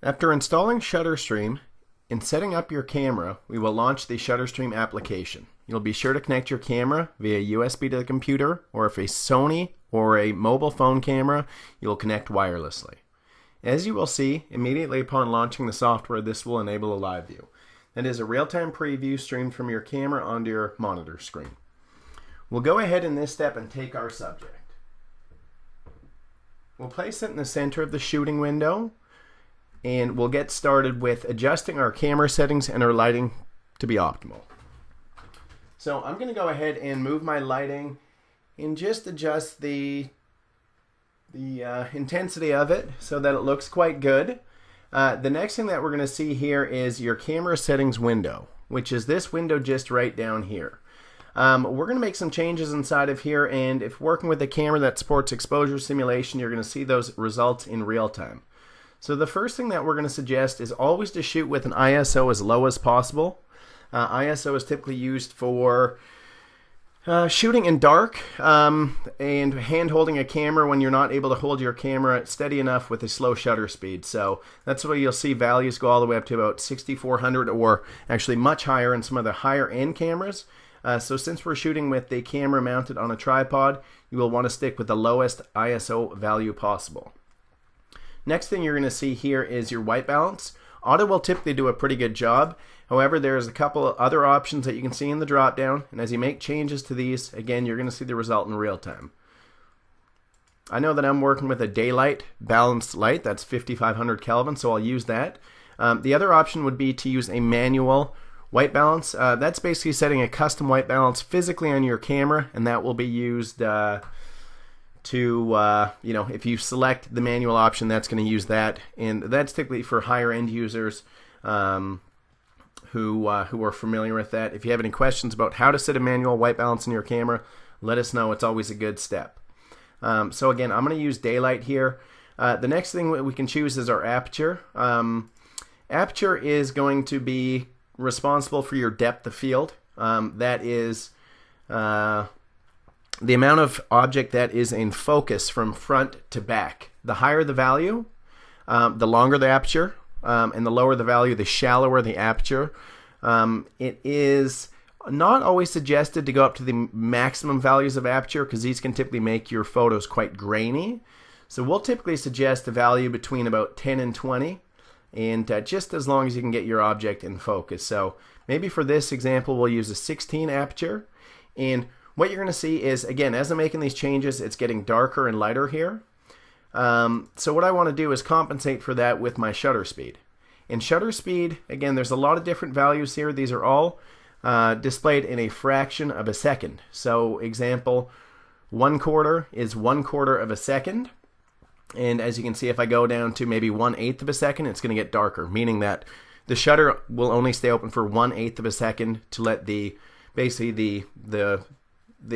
After installing ShutterStream and setting up your camera, we will launch the ShutterStream application. You'll be sure to connect your camera via USB to the computer, or if a Sony or a mobile phone camera, you'll connect wirelessly. As you will see, immediately upon launching the software, this will enable a live view. That is a real-time preview streamed from your camera onto your monitor screen. We'll go ahead in this step and take our subject. We'll place it in the center of the shooting window, and we'll get started with adjusting our camera settings and our lighting to be optimal. So I'm going to go ahead and move my lighting and just adjust the intensity of it so that it looks quite good. The next thing that we're going to see here is your camera settings window, which is this window just right down here. We're going to make some changes inside of here, and if working with a camera that supports exposure simulation, you're going to see those results in real time. So the first thing that we're going to suggest is always to shoot with an ISO as low as possible. ISO is typically used for shooting in dark and hand holding a camera when you're not able to hold your camera steady enough with a slow shutter speed. So that's why you'll see values go all the way up to about 6400, or actually much higher in some of the higher end cameras. So since we're shooting with the camera mounted on a tripod, you will want to stick with the lowest ISO value possible. Next thing you're going to see here is your white balance. Auto will typically do a pretty good job. However, there's a couple of other options that you can see in the drop down, and as you make changes to these, again, you're going to see the result in real time. I know that I'm working with a daylight balanced light, that's 5500 Kelvin, so I'll use that. The other option would be to use a manual white balance. That's basically setting a custom white balance physically on your camera, and that will be used if you select the manual option, that's going to use that, and that's typically for higher end users who are familiar with that. If you have any questions about how to set a manual white balance in your camera, let us know. It's always a good step. So again, I'm going to use daylight here. The next thing we can choose is our aperture. Aperture is going to be responsible for your depth of field. That is the amount of object that is in focus from front to back. The higher the value, the longer the aperture, and the lower the value, the shallower the aperture. It is not always suggested to go up to the maximum values of aperture, because these can typically make your photos quite grainy. So we'll typically suggest a value between about 10 and 20, and just as long as you can get your object in focus. So maybe for this example, we'll use a 16 aperture, and what you're going to see is, again, as I'm making these changes, it's getting darker and lighter here. So what I want to do is compensate for that with my shutter speed. In shutter speed, again, there's a lot of different values here. These are all displayed in a fraction of a second. So example, 1/4 is 1/4 of a second. And as you can see, if I go down to maybe 1/8 of a second, it's going to get darker, meaning that the shutter will only stay open for 1/8 of a second to let the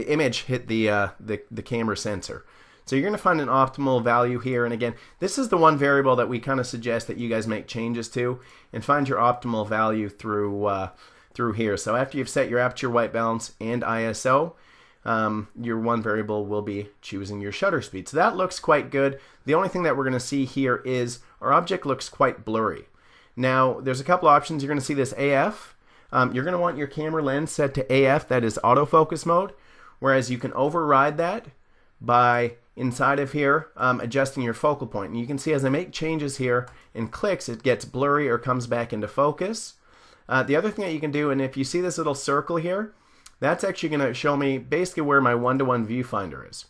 image hit the camera sensor. So you're going to find an optimal value here, and again, this is the one variable that we kind of suggest that you guys make changes to and find your optimal value through here. So after you've set your aperture, white balance, and ISO, your one variable will be choosing your shutter speed. So that looks quite good. The only thing that we're going to see here is our object looks quite blurry. Now there's a couple options. You're going to see this AF. You're going to want your camera lens set to AF, that is autofocus mode, whereas you can override that by inside of here adjusting your focal point. And you can see as I make changes here and clicks, it gets blurry or comes back into focus. The other thing that you can do, and if you see this little circle here, that's actually going to show me basically where my one-to-one viewfinder is.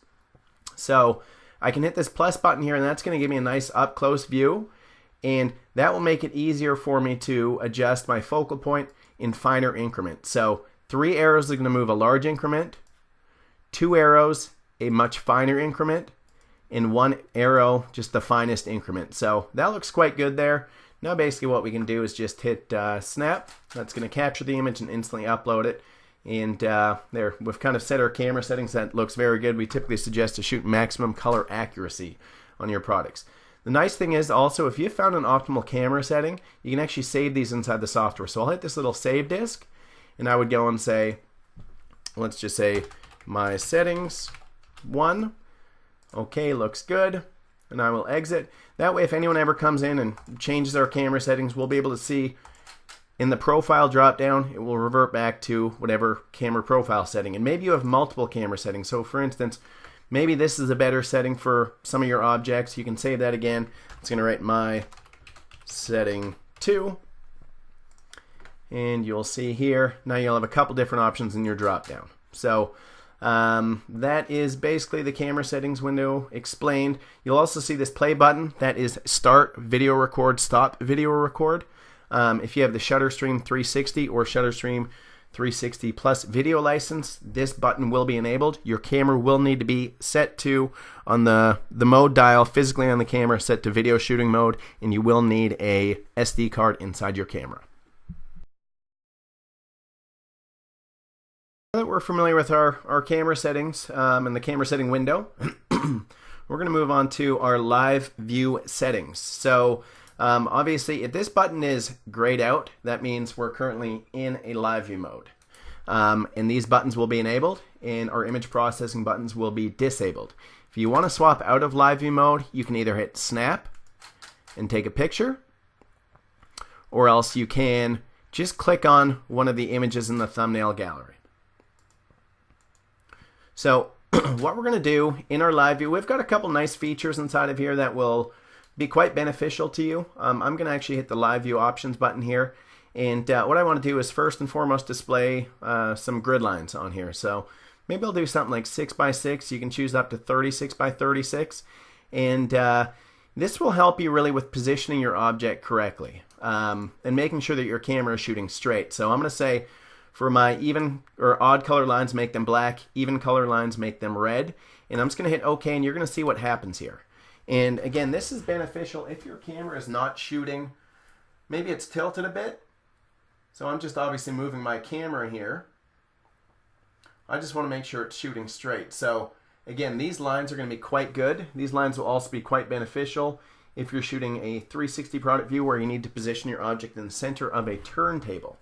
So I can hit this plus button here, and that's going to give me a nice up-close view, and that will make it easier for me to adjust my focal point in finer increments. So 3 arrows are going to move a large increment, 2 arrows a much finer increment, and 1 arrow just the finest increment. So that looks quite good there. Now basically what we can do is just hit snap. That's going to capture the image and instantly upload it. And there, we've kind of set our camera settings. That looks very good. We typically suggest to shoot maximum color accuracy on your products. The nice thing is also, if you found an optimal camera setting, you can actually save these inside the software. So I'll hit this little save disk, and I would go and say, let's just say my settings 1. Okay, looks good. And I will exit. That way if anyone ever comes in and changes our camera settings, we'll be able to see in the profile drop down, it will revert back to whatever camera profile setting. And maybe you have multiple camera settings. So for instance, maybe this is a better setting for some of your objects. You can save that again. It's going to write my setting 2. And you'll see here, now you'll have a couple different options in your drop down. So that is basically the camera settings window explained. You'll also see this play button. That is start video record, stop video record. If you have the ShutterStream 360 or ShutterStream 360 Plus video license, this button will be enabled. Your camera will need to be set to, on the mode dial physically on the camera, set to video shooting mode, and you will need a SD card inside your camera. Now that we're familiar with our camera settings and the camera setting window, we're going to move on to our live view settings. So obviously, if this button is grayed out, that means we're currently in a live view mode. And these buttons will be enabled, and our image processing buttons will be disabled. If you want to swap out of live view mode, you can either hit snap and take a picture, or else you can just click on one of the images in the thumbnail gallery. So what we're going to do in our live view, we've got a couple nice features inside of here that will be quite beneficial to you. I'm going to actually hit the live view options button here, and what I want to do is first and foremost display some grid lines on here. So maybe I'll do something like 6x6. You can choose up to 36x36, and this will help you really with positioning your object correctly and making sure that your camera is shooting straight. So I'm going to say, for my even or odd color lines, make them black. Even color lines, make them red. And I'm just going to hit OK, and you're going to see what happens here. And again, this is beneficial if your camera is not shooting. Maybe it's tilted a bit. So I'm just obviously moving my camera here. I just want to make sure it's shooting straight. So again, these lines are going to be quite good. These lines will also be quite beneficial if you're shooting a 360 product view where you need to position your object in the center of a turntable.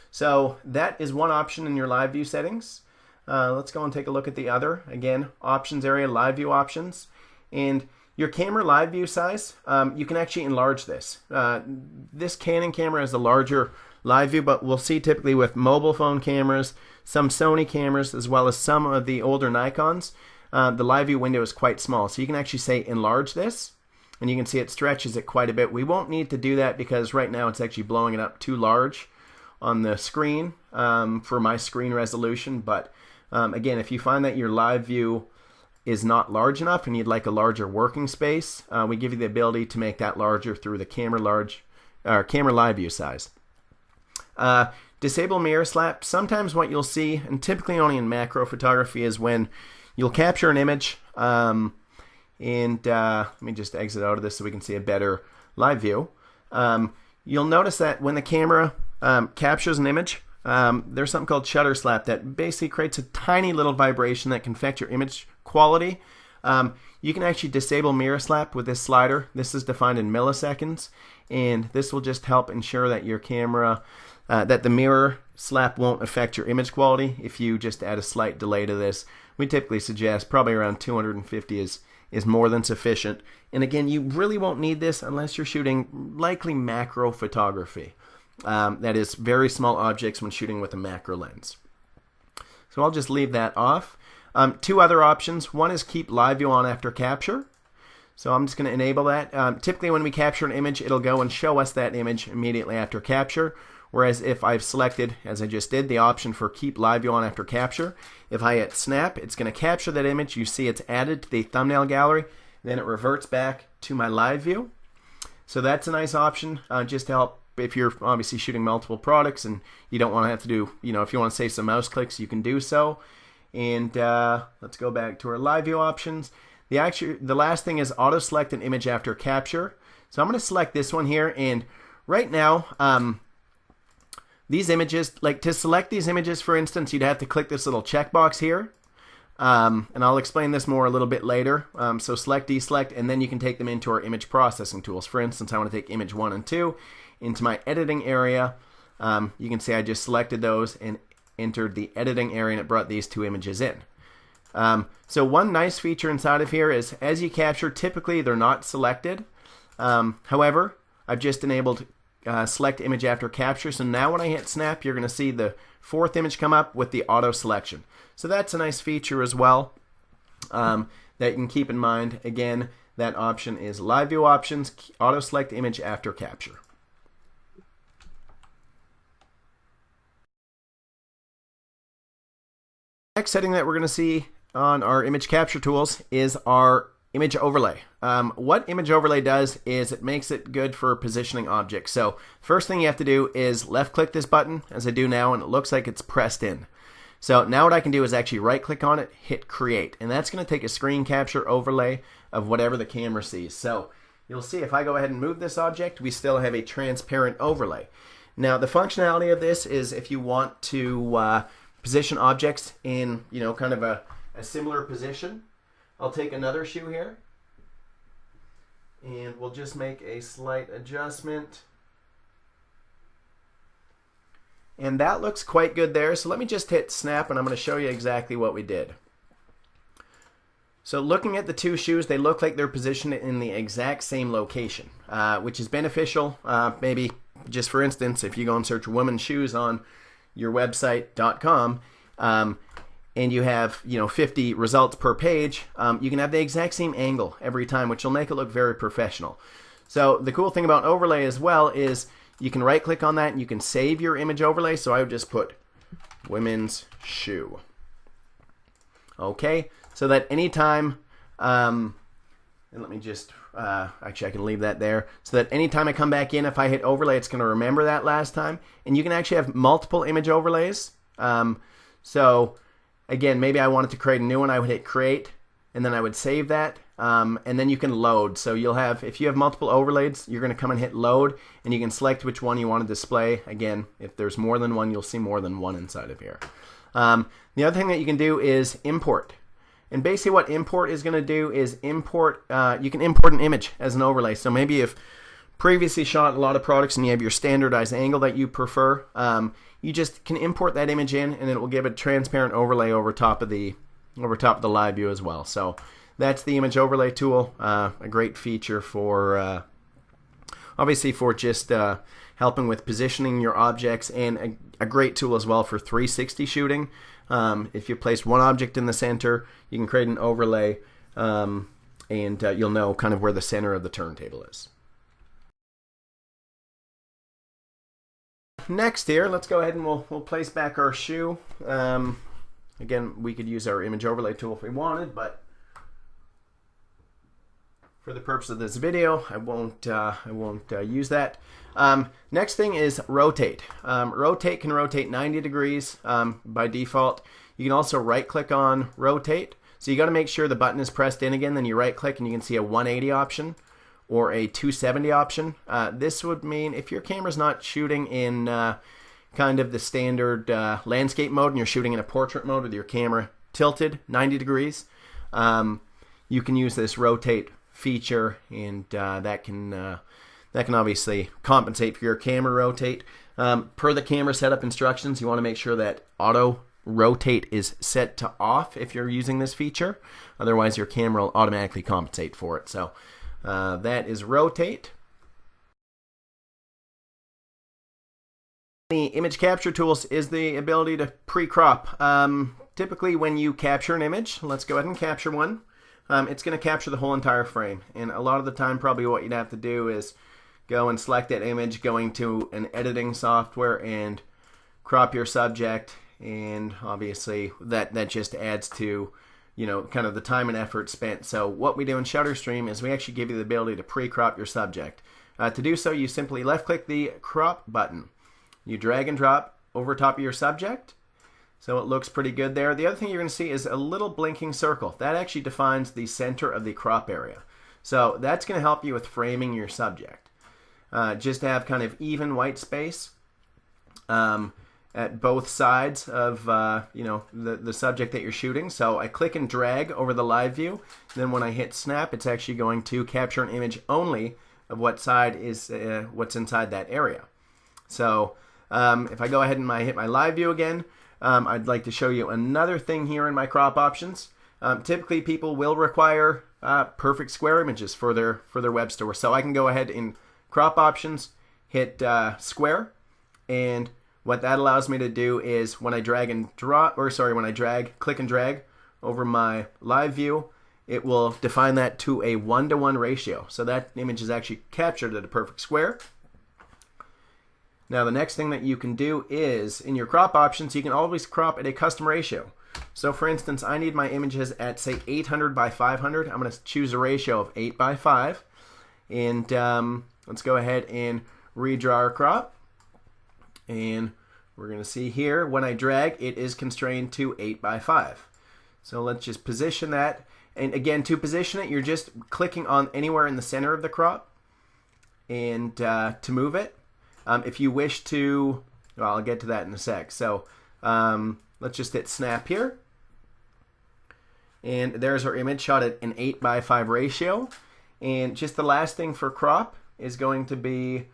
So that is one option in your live view settings. Let's go and take a look at the other. Again, options area, live view options. And your camera live view size, you can actually enlarge this. This Canon camera has a larger live view, but we'll see typically with mobile phone cameras, some Sony cameras, as well as some of the older Nikons, the live view window is quite small. So you can actually say enlarge this, and you can see it stretches it quite a bit. We won't need to do that because right now it's actually blowing it up too large on the screen for my screen resolution. But again, if you find that your live view is not large enough and you'd like a larger working space, we give you the ability to make that larger through the camera live view size. Disable mirror slap. Sometimes what you'll see, and typically only in macro photography, is when you'll capture an image, and let me just exit out of this so we can see a better live view. You'll notice that when the camera captures an image, there's something called shutter slap that basically creates a tiny little vibration that can affect your image quality. You can actually disable mirror slap with this slider. This is defined in milliseconds, and this will just help ensure that your camera, that the mirror slap won't affect your image quality. If you just add a slight delay to this, we typically suggest probably around 250 is more than sufficient. And again, you really won't need this unless you're shooting likely macro photography. That is very small objects when shooting with a macro lens. So I'll just leave that off. Two other options. One is keep live view on after capture. So I'm just going to enable that. Typically when we capture an image, it'll go and show us that image immediately after capture. Whereas if I've selected, as I just did, the option for keep live view on after capture, if I hit snap, it's going to capture that image. You see it's added to the thumbnail gallery. Then it reverts back to my live view. So that's a nice option just to help if you're obviously shooting multiple products and you don't want to have to do, if you want to save some mouse clicks, you can do so. And let's go back to our live view options. The last thing is auto select an image after capture. So I'm going to select this one here, and right now these images, like to select these images, for instance, you'd have to click this little checkbox here. And I'll explain this more a little bit later. So select, deselect, and then you can take them into our image processing tools. For instance, I want to take image 1 and 2 into my editing area. You can see I just selected those and entered the editing area, and it brought these two images in. So one nice feature inside of here is as you capture, typically they're not selected. However, I've just enabled select image after capture. So now when I hit snap, you're going to see the fourth image come up with the auto selection. So that's a nice feature as well that you can keep in mind. Again, that option is live view options, auto select image after capture. Next setting that we're going to see on our image capture tools is our image overlay. What image overlay does is it makes it good for positioning objects. So first thing you have to do is left click this button as I do now, and it looks like it's pressed in. So now what I can do is actually right click on it, hit create, and that's going to take a screen capture overlay of whatever the camera sees. So you'll see if I go ahead and move this object, we still have a transparent overlay. Now the functionality of this is if you want to position objects in, kind of a similar position. I'll take another shoe here and we'll just make a slight adjustment. And that looks quite good there. So let me just hit snap and I'm going to show you exactly what we did. So looking at the two shoes, they look like they're positioned in the exact same location, which is beneficial. Maybe just for instance, if you go and search women's shoes on your website.com and you have 50 results per page, you can have the exact same angle every time, which will make it look very professional. So the cool thing about overlay as well is you can right click on that and you can save your image overlay. So I would just put women's shoe. Okay, so that anytime, and let me just, actually I can leave that there, so that anytime I come back in, if I hit overlay, it's going to remember that last time. And you can actually have multiple image overlays. So again, maybe I wanted to create a new one, I would hit create, and then I would save that, and then you can load. So you'll have, if you have multiple overlays, you're going to come and hit load, and you can select which one you want to display. Again, if there's more than one, you'll see more than one inside of here. The other thing that you can do is import. And basically what import is going to do is import, you can import an image as an overlay. So maybe you've previously shot a lot of products and you have your standardized angle that you prefer, you just can import that image in and it will give a transparent overlay over top of the live view as well. So that's the image overlay tool, a great feature for obviously for just helping with positioning your objects, and a great tool as well for 360 shooting. If you place one object in the center, you can create an overlay and you'll know kind of where the center of the turntable is. Next here, let's go ahead and we'll place back our shoe. Again, we could use our image overlay tool if we wanted, but for the purpose of this video, I won't use that. Next thing is rotate. Rotate can rotate 90 degrees by default. You can also right click on rotate. So you got to make sure the button is pressed in again, then you right click and you can see a 180 option or a 270 option. This would mean if your camera's not shooting in kind of the standard landscape mode and you're shooting in a portrait mode with your camera tilted 90 degrees, you can use this rotate feature, and that can obviously compensate for your camera rotate. Per the camera setup instructions, you want to make sure that auto rotate is set to off if you're using this feature. Otherwise, your camera will automatically compensate for it. So that is rotate. The image capture tools is the ability to pre-crop. Typically when you capture an image, let's go ahead and capture one, it's going to capture the whole entire frame. And a lot of the time probably what you'd have to do is go and select that image, going to an editing software and crop your subject, and obviously that just adds to kind of the time and effort spent. So what we do in ShutterStream is we actually give you the ability to pre-crop your subject. To do so, you simply left click the crop button. You drag and drop over top of your subject, so it looks pretty good there. The other thing you're going to see is a little blinking circle. That actually defines the center of the crop area. So that's going to help you with framing your subject. Just to have kind of even white space at both sides of the subject that you're shooting. So I click and drag over the live view. Then when I hit snap, it's actually going to capture an image only of what side is what's inside that area. So if I go ahead and hit my live view again, I'd like to show you another thing here in my crop options. Typically people will require perfect square images for their web store. So I can go ahead in crop options, hit square, and what that allows me to do is when I drag and drop, or sorry, when I click and drag over my live view, it will define that to a 1-to-1 ratio. So that image is actually captured at a perfect square. Now the next thing that you can do is in your crop options, you can always crop at a custom ratio. So for instance, I need my images at say 800 by 500. I'm going to choose a ratio of 8 by 5. And let's go ahead and redraw our crop. And we're going to see here when I drag, it is constrained to 8 by 5. So let's just position that. And again, to position it, you're just clicking on anywhere in the center of the crop. And to move it, if you wish to, well, I'll get to that in a sec. So let's just hit snap here. And there's our image shot at an 8 by 5 ratio. And just the last thing for crop is going to be,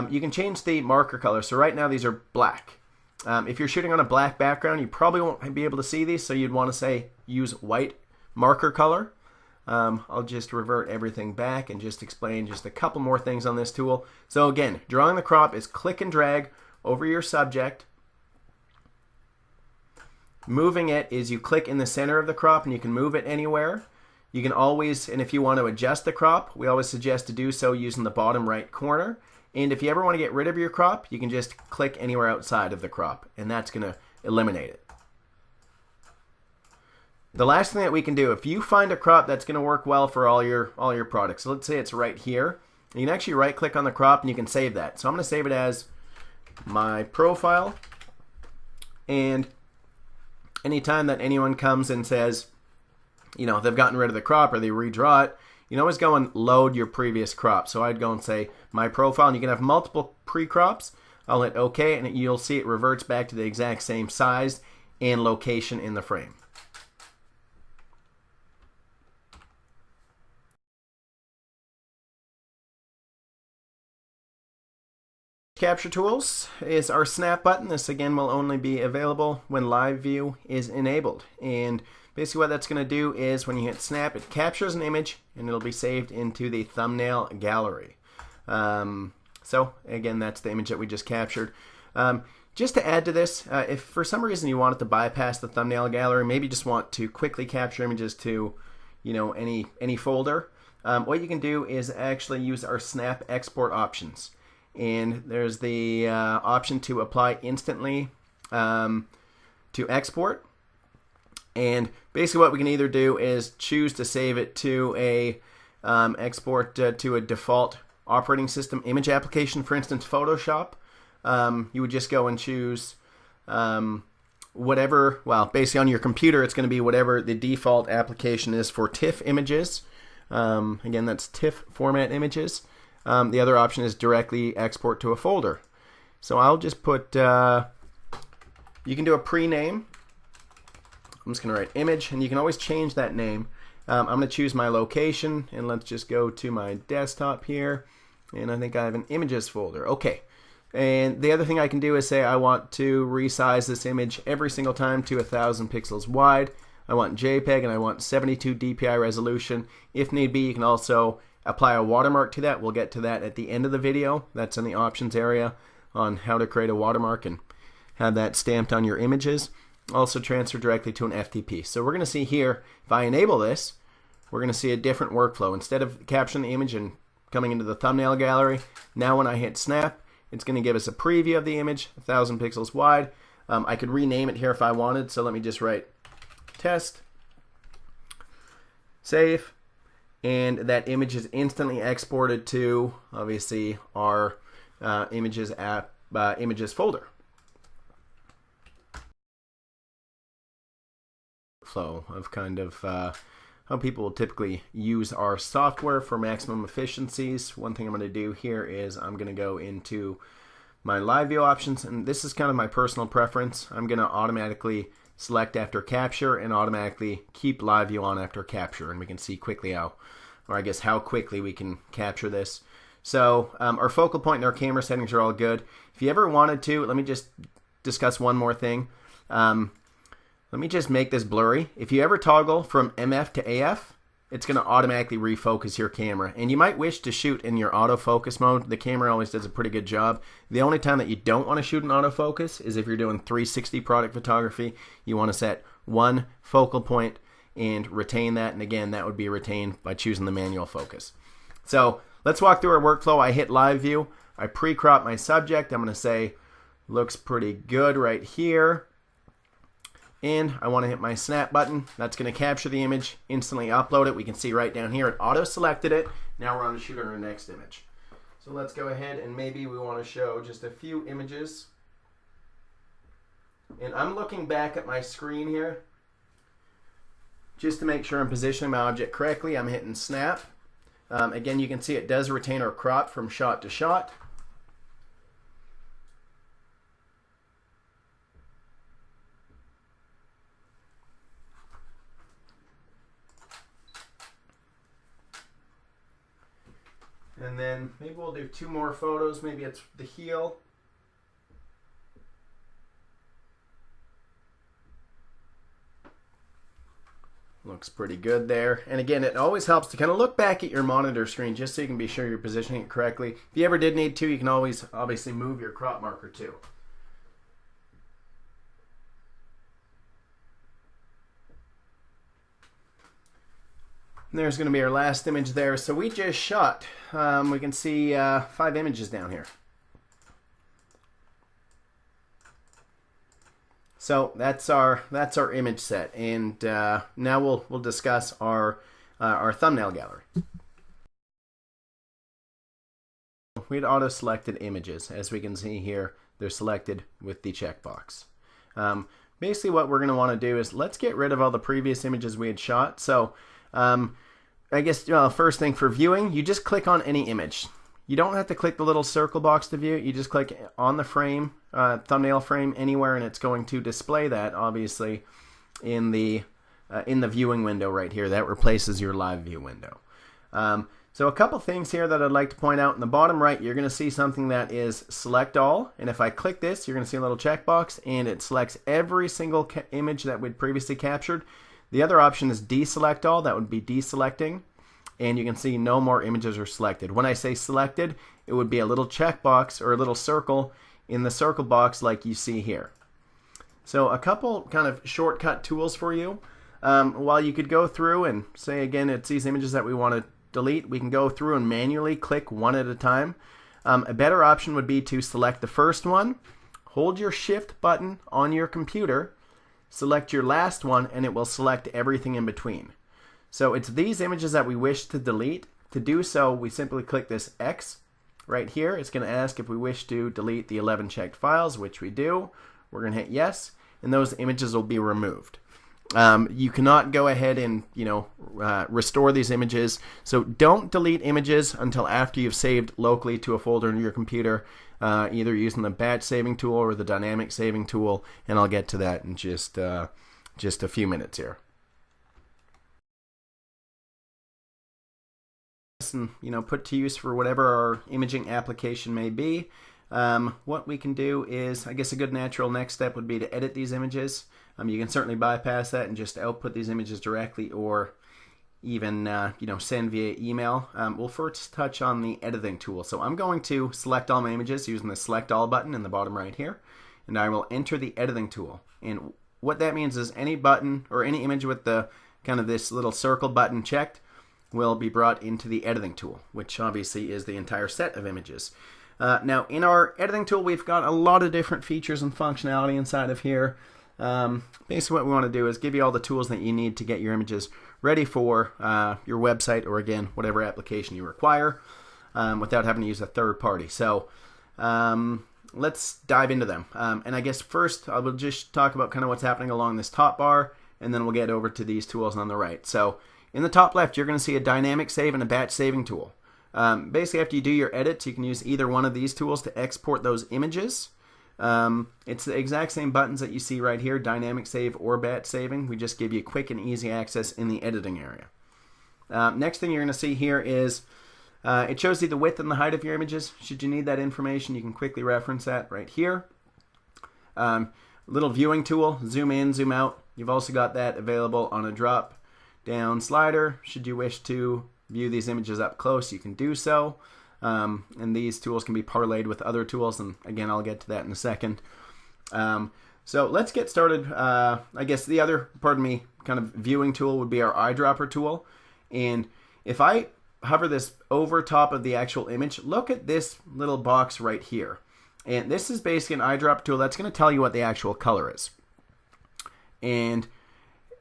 you can change the marker color. So right now these are black. If you're shooting on a black background, you probably won't be able to see these, so you'd want to say use white marker color. I'll just revert everything back and just explain just a couple more things on this tool. So again, drawing the crop is click and drag over your subject. Moving it is you click in the center of the crop and you can move it anywhere. You can always, and if you want to adjust the crop, we always suggest to do so using the bottom right corner. And if you ever want to get rid of your crop, you can just click anywhere outside of the crop, and that's going to eliminate it. The last thing that we can do, if you find a crop that's going to work well for all your products, so let's say it's right here, you can actually right click on the crop and you can save that. So I'm going to save it as my profile, and anytime that anyone comes and says, you know, they've gotten rid of the crop or they redraw it, you can always go and load your previous crop. So I'd go and say my profile, and you can have multiple pre-crops. I'll hit OK, and you'll see it reverts back to the exact same size and location in the frame. Capture tools is our snap button. This again will only be available when live view is enabled. And basically what that's going to do is when you hit snap, it captures an image and it'll be saved into the thumbnail gallery. So again, that's the image that we just captured. Just to add to this, if for some reason you wanted to bypass the thumbnail gallery, maybe just want to quickly capture images to, you know, any folder, what you can do is actually use our snap export options. And there's the option to apply instantly to export. And basically what we can either do is choose to save it to a export to a default operating system image application, for instance Photoshop. You would just go and choose whatever, well, basically on your computer it's going to be whatever the default application is for TIFF images. Again, that's TIFF format images. The other option is directly export to a folder. So I'll just put, you can do a pre-name. I'm just going to write image, and you can always change that name. I'm going to choose my location, and let's just go to my desktop here, and I think I have an images folder. Okay, and the other thing I can do is say I want to resize this image every single time to 1000 pixels wide. I want JPEG, and I want 72 DPI resolution. If need be, you can also apply a watermark to that. We'll get to that at the end of the video. That's in the options area on how to create a watermark and have that stamped on your images. Also transfer directly to an FTP. So we're going to see here, if I enable this, we're going to see a different workflow. Instead of capturing the image and coming into the thumbnail gallery, now when I hit snap, it's going to give us a preview of the image, 1000 pixels wide. I could rename it here if I wanted, so let me just write test, save, and that image is instantly exported to, obviously, our images folder. Flow of kind of how people will typically use our software for maximum efficiencies. One thing I'm going to do here is I'm going to go into my live view options, and this is kind of my personal preference. I'm going to automatically select after capture and automatically keep live view on after capture, and we can see quickly how, or I guess how quickly we can capture this. So our focal point and our camera settings are all good. If you ever wanted to, let me just discuss one more thing. Let me just make this blurry. If you ever toggle from MF to AF, it's going to automatically refocus your camera. And you might wish to shoot in your autofocus mode. The camera always does a pretty good job. The only time that you don't want to shoot in autofocus is if you're doing 360 product photography. You want to set one focal point and retain that. And again, that would be retained by choosing the manual focus. So let's walk through our workflow. I hit live view. I pre-crop my subject. I'm going to say, looks pretty good right here. And I want to hit my snap button. That's going to capture the image, instantly upload it. We can see right down here it auto-selected it. Now we're on to shoot our next image. So let's go ahead and maybe we want to show just a few images. And I'm looking back at my screen here just to make sure I'm positioning my object correctly. I'm hitting snap. Again, you can see it does retain or crop from shot to shot. And then maybe we'll do two more photos. Maybe it's the heel. Looks pretty good there. And again, it always helps to kind of look back at your monitor screen just so you can be sure you're positioning it correctly. If you ever did need to, you can always obviously move your crop marker too. And there's going to be our last image there. So we just shot. We can see 5 images down here. So that's our image set, and now we'll discuss our thumbnail gallery. We had auto selected images. As we can see here, they're selected with the checkbox. Basically, what we're going to want to do is let's get rid of all the previous images we had shot. So I guess first thing for viewing, you just click on any image. You don't have to click the little circle box to view it. You just click on the frame, thumbnail frame anywhere, and it's going to display that obviously in the viewing window right here. That replaces your live view window. So a couple things here that I'd like to point out. In the bottom right, you're going to see something that is select all, and if I click this, you're going to see a little checkbox, and it selects every single image that we'd previously captured. The other option is deselect all. That would be deselecting, and you can see no more images are selected. When I say selected, it would be a little checkbox or a little circle in the circle box like you see here. So a couple kind of shortcut tools for you. While you could go through and say, again, it's these images that we want to delete, we can go through and manually click one at a time. A better option would be to select the first one, hold your shift button on your computer, select your last one, and it will select everything in between. So it's these images that we wish to delete. To do so, we simply click this X right here. It's going to ask if we wish to delete the 11 checked files, which we do. We're going to hit yes, and those images will be removed. You cannot go ahead and restore these images. So don't delete images until after you've saved locally to a folder in your computer, either using the batch saving tool or the dynamic saving tool, and I'll get to that in just a few minutes here. And put to use for whatever our imaging application may be. What we can do is, I guess a good natural next step would be to edit these images. You can certainly bypass that and just output these images directly, or even send via email. We'll first touch on the editing tool. So I'm going to select all my images using the select all button in the bottom right here, and I will enter the editing tool. And what that means is any button or any image with the kind of this little circle button checked will be brought into the editing tool, which obviously is the entire set of images. Now in our editing tool, we've got a lot of different features and functionality inside of here. Basically what we want to do is give you all the tools that you need to get your images ready for your website, or again, whatever application you require, without having to use a third party. So let's dive into them. And I guess first I will just talk about kind of what's happening along this top bar, and then we'll get over to these tools on the right. So in the top left, you're going to see a dynamic save and a batch saving tool. Basically, after you do your edits, you can use either one of these tools to export those images. It's the exact same buttons that you see right here, dynamic save or batch saving. We just give you quick and easy access in the editing area. Next thing you're going to see here is it shows you the width and the height of your images. Should you need that information, you can quickly reference that right here. Little viewing tool, zoom in, zoom out. You've also got that available on a drop down slider. Should you wish to view these images up close, you can do so. And these tools can be parlayed with other tools, and again, I'll get to that in a second. So let's get started. I guess the other, kind of viewing tool would be our eyedropper tool. And if I hover this over top of the actual image, look at this little box right here. And this is basically an eyedropper tool that's going to tell you what the actual color is. And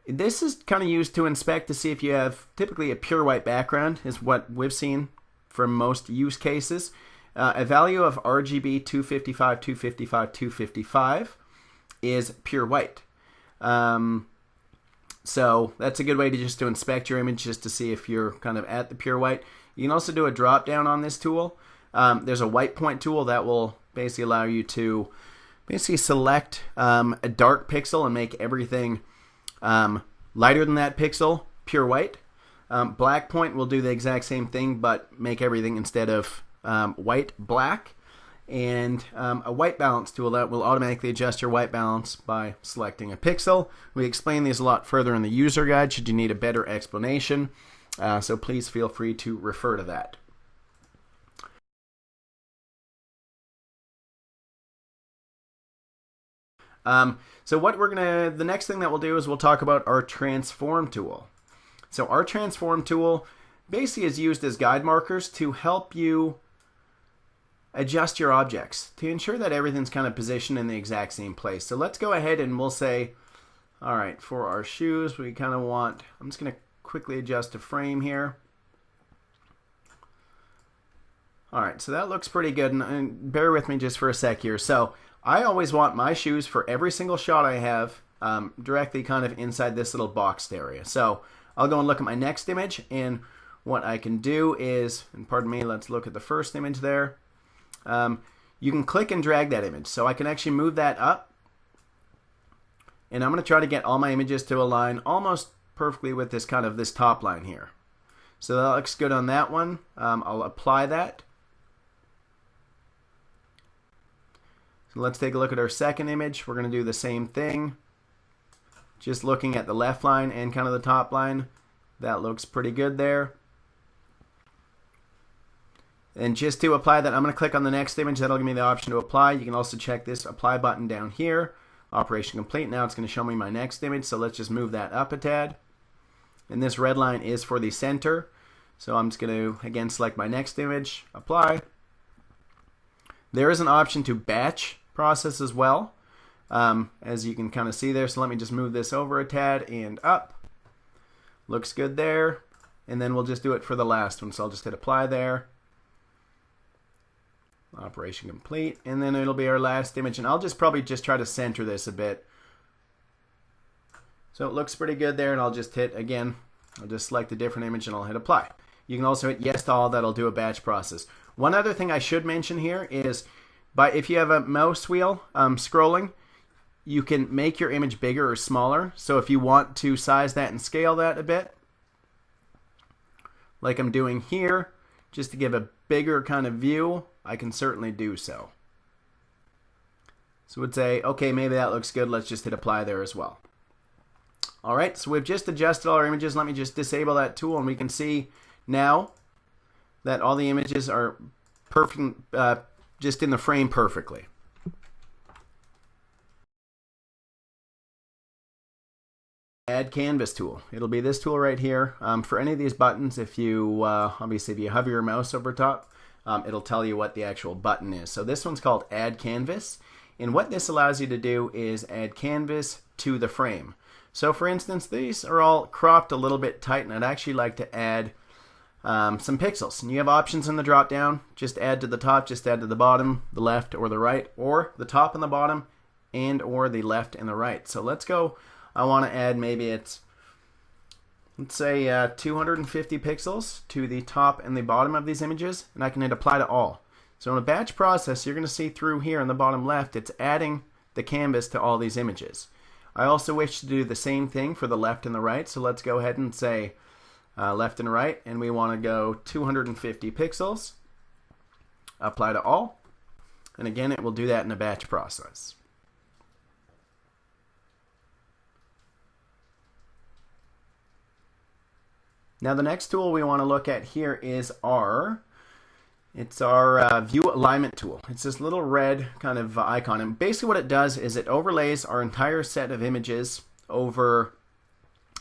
this is kind of used to inspect to see if you have typically a pure white background, is what we've seen for most use cases. A value of RGB 255, 255, 255 is pure white. So that's a good way to inspect your image, just to see if you're kind of at the pure white. You can also do a drop down on this tool. There's a white point tool that will basically allow you to select a dark pixel and make everything lighter than that pixel pure white. Black point will do the exact same thing, but make everything, instead of white, black. And a white balance tool that will automatically adjust your white balance by selecting a pixel. We explain these a lot further in the user guide should you need a better explanation, so please feel free to refer to that. So the next thing that we'll do is we'll talk about our transform tool. So our transform tool basically is used as guide markers to help you adjust your objects to ensure that everything's kind of positioned in the exact same place. So let's go ahead and we'll say, all right, for our shoes, we kind of want, I'm just going to quickly adjust a frame here. All right, so that looks pretty good, and bear with me just for a sec here. So I always want my shoes for every single shot I have directly kind of inside this little boxed area. So I'll go and look at my next image, and what I can do is, and pardon me, let's look at the first image there. You can click and drag that image. So I can actually move that up, and I'm going to try to get all my images to align almost perfectly with this this top line here. So that looks good on that one. I'll apply that. So let's take a look at our second image. We're going to do the same thing. Just looking at the left line and kind of the top line. That looks pretty good there. And just to apply that, I'm going to click on the next image. That'll give me the option to apply. You can also check this apply button down here. Operation complete. Now it's going to show me my next image. So let's just move that up a tad. And this red line is for the center. So I'm just going to, again, select my next image, apply. There is an option to batch process as well, as you can kind of see there. So let me just move this over a tad and up. Looks good there. And then we'll just do it for the last one. So I'll just hit apply there. Operation complete, and then it'll be our last image, and I'll probably try to center this a bit. So it looks pretty good there, and I'll just hit, again, I'll just select a different image and I'll hit apply. You can also hit yes to all. That'll do a batch process. One other thing I should mention here is, if you have a mouse wheel scrolling, you can make your image bigger or smaller. So if you want to size that and scale that a bit, like I'm doing here, just to give a bigger kind of view, I can certainly do so. So we'd say, okay, maybe that looks good. Let's just hit apply there as well. All right, so we've just adjusted all our images. Let me just disable that tool, and we can see now that all the images are perfect, just in the frame perfectly. Add canvas tool. It'll be this tool right here. For any of these buttons, if you obviously if you hover your mouse over top, it'll tell you what the actual button is. So this one's called Add Canvas, and what this allows you to do is add canvas to the frame. So for instance, these are all cropped a little bit tight, and I'd actually like to add some pixels. And you have options in the drop down. Just add to the top, just add to the bottom, the left or the right, or the top and the bottom, and or the left and the right. So let's go. I want to add, maybe it's, let's say 250 pixels to the top and the bottom of these images, and I can hit apply to all. So in a batch process, you're going to see through here in the bottom left, it's adding the canvas to all these images. I also wish to do the same thing for the left and the right, so let's go ahead and say left and right, and we want to go 250 pixels, apply to all, and again it will do that in a batch process. Now the next tool we want to look at here is our View Alignment tool. It's this little red kind of icon, and basically what it does is it overlays our entire set of images over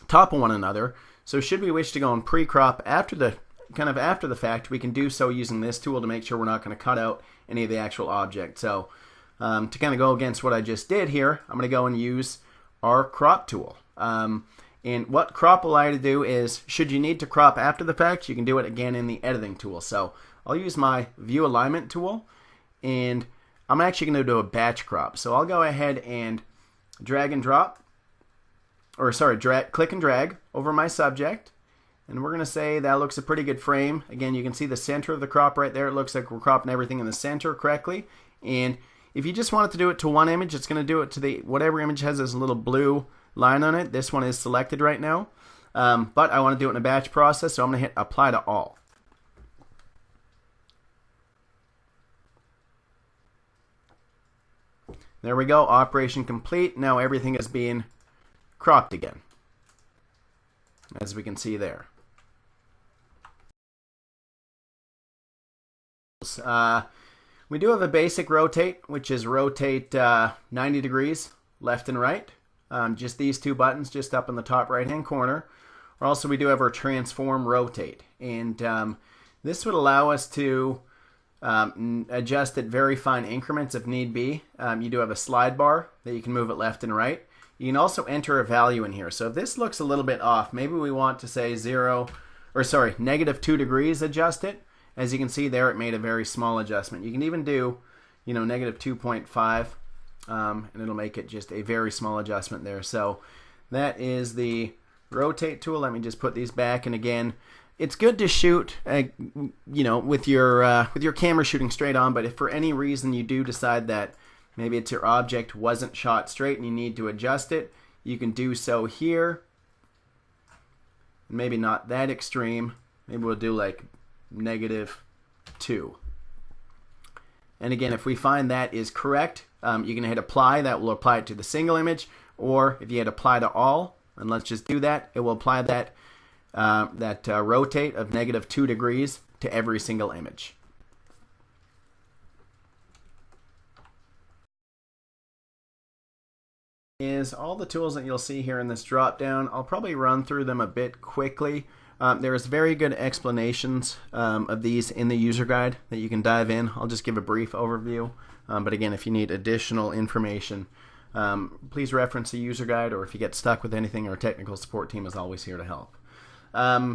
top of one another. So should we wish to go and pre-crop after the fact, we can do so using this tool to make sure we're not going to cut out any of the actual object. So to kind of go against what I just did here, I'm going to go and use our crop tool. And what crop will allow you to do is, should you need to crop after the fact, you can do it again in the editing tool. So I'll use my View Alignment tool, and I'm actually going to do a batch crop. So I'll go ahead and click and drag over my subject, and we're going to say that looks a pretty good frame. Again, you can see the center of the crop right there. It looks like we're cropping everything in the center correctly. And if you just wanted to do it to one image, it's going to do it to whatever image has this little blue line on it. This one is selected right now, but I want to do it in a batch process, so I'm going to hit Apply to All. There we go, operation complete. Now everything is being cropped again, as we can see there. We do have a basic rotate, which is rotate 90 degrees left and right. Just these two buttons just up in the top right hand corner. Or also we do have our transform rotate, and this would allow us to adjust at very fine increments if need be. You do have a slide bar that you can move it left and right. You can also enter a value in here. So if this looks a little bit off, maybe we want to say -2 degrees adjust it. As you can see there, it made a very small adjustment. You can even do, -2.5, and it'll make it just a very small adjustment there. So that is the rotate tool. Let me just put these back, and again, it's good to shoot, with your camera shooting straight on. But if for any reason you do decide that maybe it's your object wasn't shot straight and you need to adjust it, you can do so here. Maybe not that extreme. Maybe we'll do like -2. And again, if we find that is correct, you can hit Apply. That will apply it to the single image. Or if you hit Apply to All, and let's just do that, it will apply that rotate of -2 degrees to every single image. Is all the tools that you'll see here in this drop down. I'll probably run through them a bit quickly. There is very good explanations of these in the user guide that you can dive in. I'll just give a brief overview, but again, if you need additional information, please reference the user guide, or if you get stuck with anything, our technical support team is always here to help.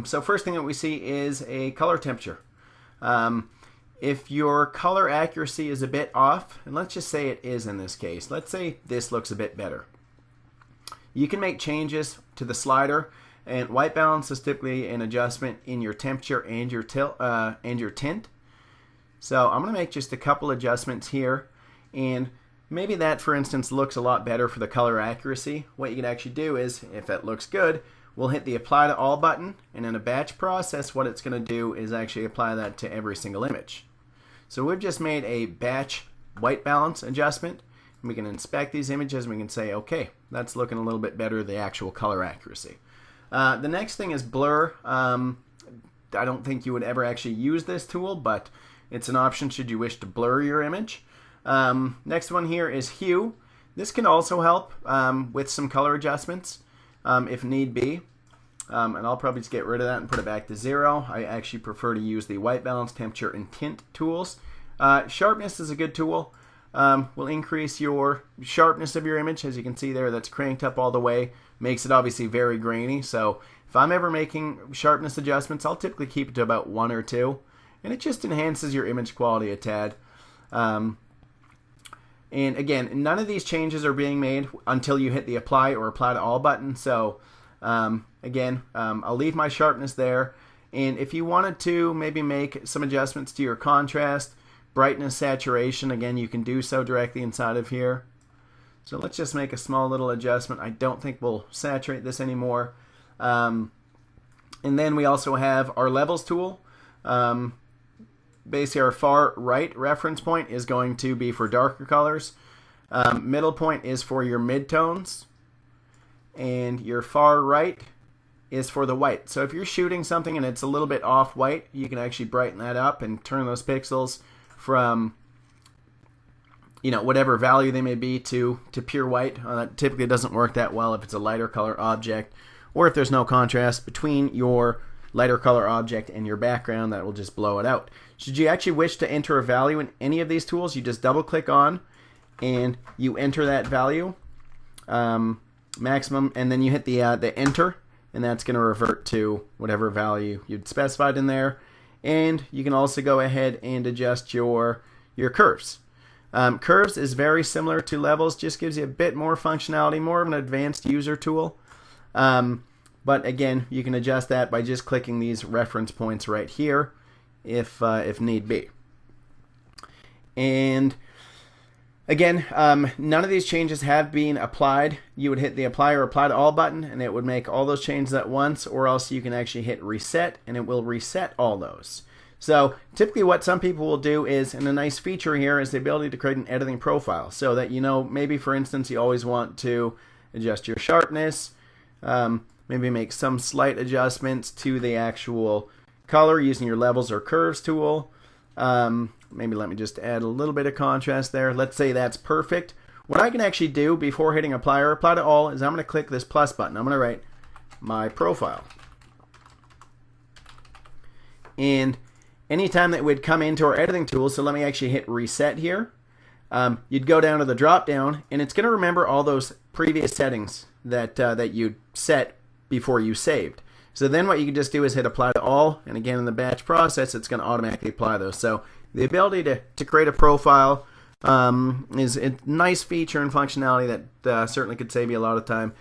So first thing that we see is a color temperature. If your color accuracy is a bit off, and let's just say it is in this case, let's say this looks a bit better, you can make changes to the slider, and white balance is typically an adjustment in your temperature and your tint. So I'm going to make just a couple adjustments here, and maybe that, for instance, looks a lot better for the color accuracy. What you can actually do is, if that looks good, we'll hit the Apply to All button, and in a batch process, what it's going to do is actually apply that to every single image. So we've just made a batch white balance adjustment. We can inspect these images, and we can say, okay, that's looking a little bit better, the actual color accuracy. The next thing is blur. I don't think you would ever actually use this tool, but it's an option should you wish to blur your image. Next one here is hue. This can also help with some color adjustments if need be. And I'll probably just get rid of that and put it back to 0. I actually prefer to use the white balance, temperature, and tint tools. Sharpness is a good tool. Will increase your sharpness of your image. As you can see there, that's cranked up all the way. Makes it obviously very grainy. So if I'm ever making sharpness adjustments, I'll typically keep it to about 1 or 2. And it just enhances your image quality a tad. And again, none of these changes are being made until you hit the Apply or Apply to All button. So again, I'll leave my sharpness there. And if you wanted to maybe make some adjustments to your contrast, brightness, saturation, again, you can do so directly inside of here. So let's just make a small little adjustment. I don't think we'll saturate this anymore. And then we also have our Levels tool. Basically, our far right reference point is going to be for darker colors. Middle point is for your midtones. And your far right is for the white. So if you're shooting something and it's a little bit off white, you can actually brighten that up and turn those pixels from, you know, whatever value they may be to pure white. That typically doesn't work that well if it's a lighter color object, or if there's no contrast between your lighter color object and your background, that will just blow it out. Should you actually wish to enter a value in any of these tools, you just double click on and you enter that value, maximum, and then you hit the enter, and that's going to revert to whatever value you'd specified in there. And you can also go ahead and adjust your curves. Curves is very similar to levels, just gives you a bit more functionality, more of an advanced user tool. But again, you can adjust that by just clicking these reference points right here if need be. And again, none of these changes have been applied. You would hit the apply or apply to all button and it would make all those changes at once, or else you can actually hit reset and it will reset all those. So typically what some people will do is, and a nice feature here is the ability to create an editing profile, so that, you know, maybe for instance you always want to adjust your sharpness, maybe make some slight adjustments to the actual color using your levels or curves tool. Maybe let me just add a little bit of contrast there. Let's say that's perfect. What I can actually do before hitting apply or apply to all is I'm going to click this plus button. I'm going to write my profile. And anytime that would come into our editing tool, so let me actually hit reset here, you'd go down to the drop down and it's going to remember all those previous settings that you set before you saved. So then what you can just do is hit apply to all, and again in the batch process it's going to automatically apply those. So the ability to create a profile is a nice feature and functionality that certainly could save you a lot of time,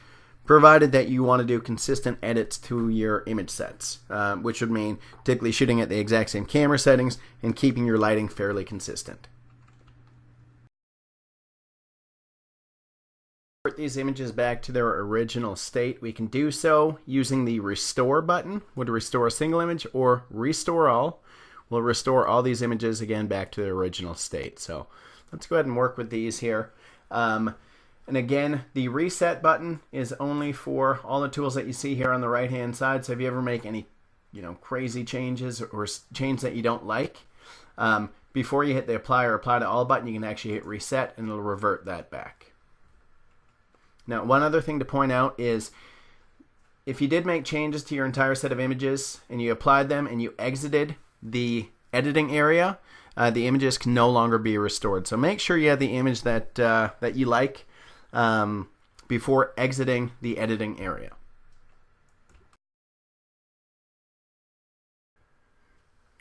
provided that you want to do consistent edits to your image sets, which would mean typically shooting at the exact same camera settings and keeping your lighting fairly consistent. Convert these images back to their original state. We can do so using the restore button. Would restore a single image, or restore all. We'll restore all these images again back to their original state. So let's go ahead and work with these here. And again, the reset button is only for all the tools that you see here on the right hand side. So if you ever make any, you know, crazy changes or change that you don't like, before you hit the apply or apply to all button, you can actually hit reset and it'll revert that back. Now, one other thing to point out is if you did make changes to your entire set of images and you applied them and you exited the editing area, the images can no longer be restored. So make sure you have the image that that you like before exiting the editing area.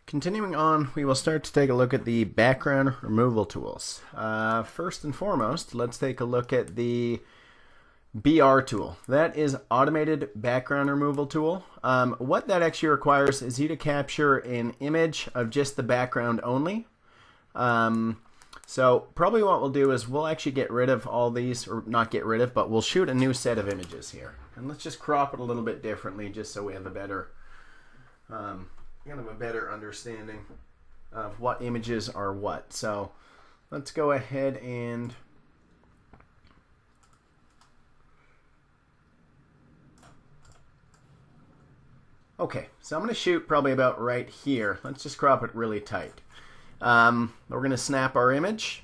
Continuing on, we will start to take a look at the background removal tools. First and foremost, let's take a look at the BR tool. That is automated background removal tool. What that actually requires is you to capture an image of just the background only. So probably what we'll do is we'll actually get rid of all these, or not get rid of, but we'll shoot a new set of images here. And let's just crop it a little bit differently just so we have a better, kind of a better understanding of what images are what. So let's go ahead and okay, so I'm going to shoot probably about right here. Let's just crop it really tight. We're going to snap our image.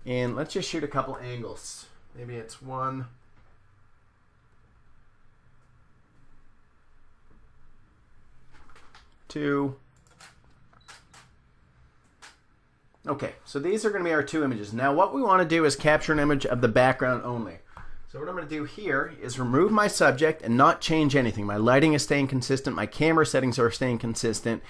And let's just shoot a couple angles. Maybe it's 1, 2. Okay, so these are going to be our 2 images. Now what we want to do is capture an image of the background only. So what I'm going to do here is remove my subject and not change anything. My lighting is staying consistent. My camera settings are staying consistent.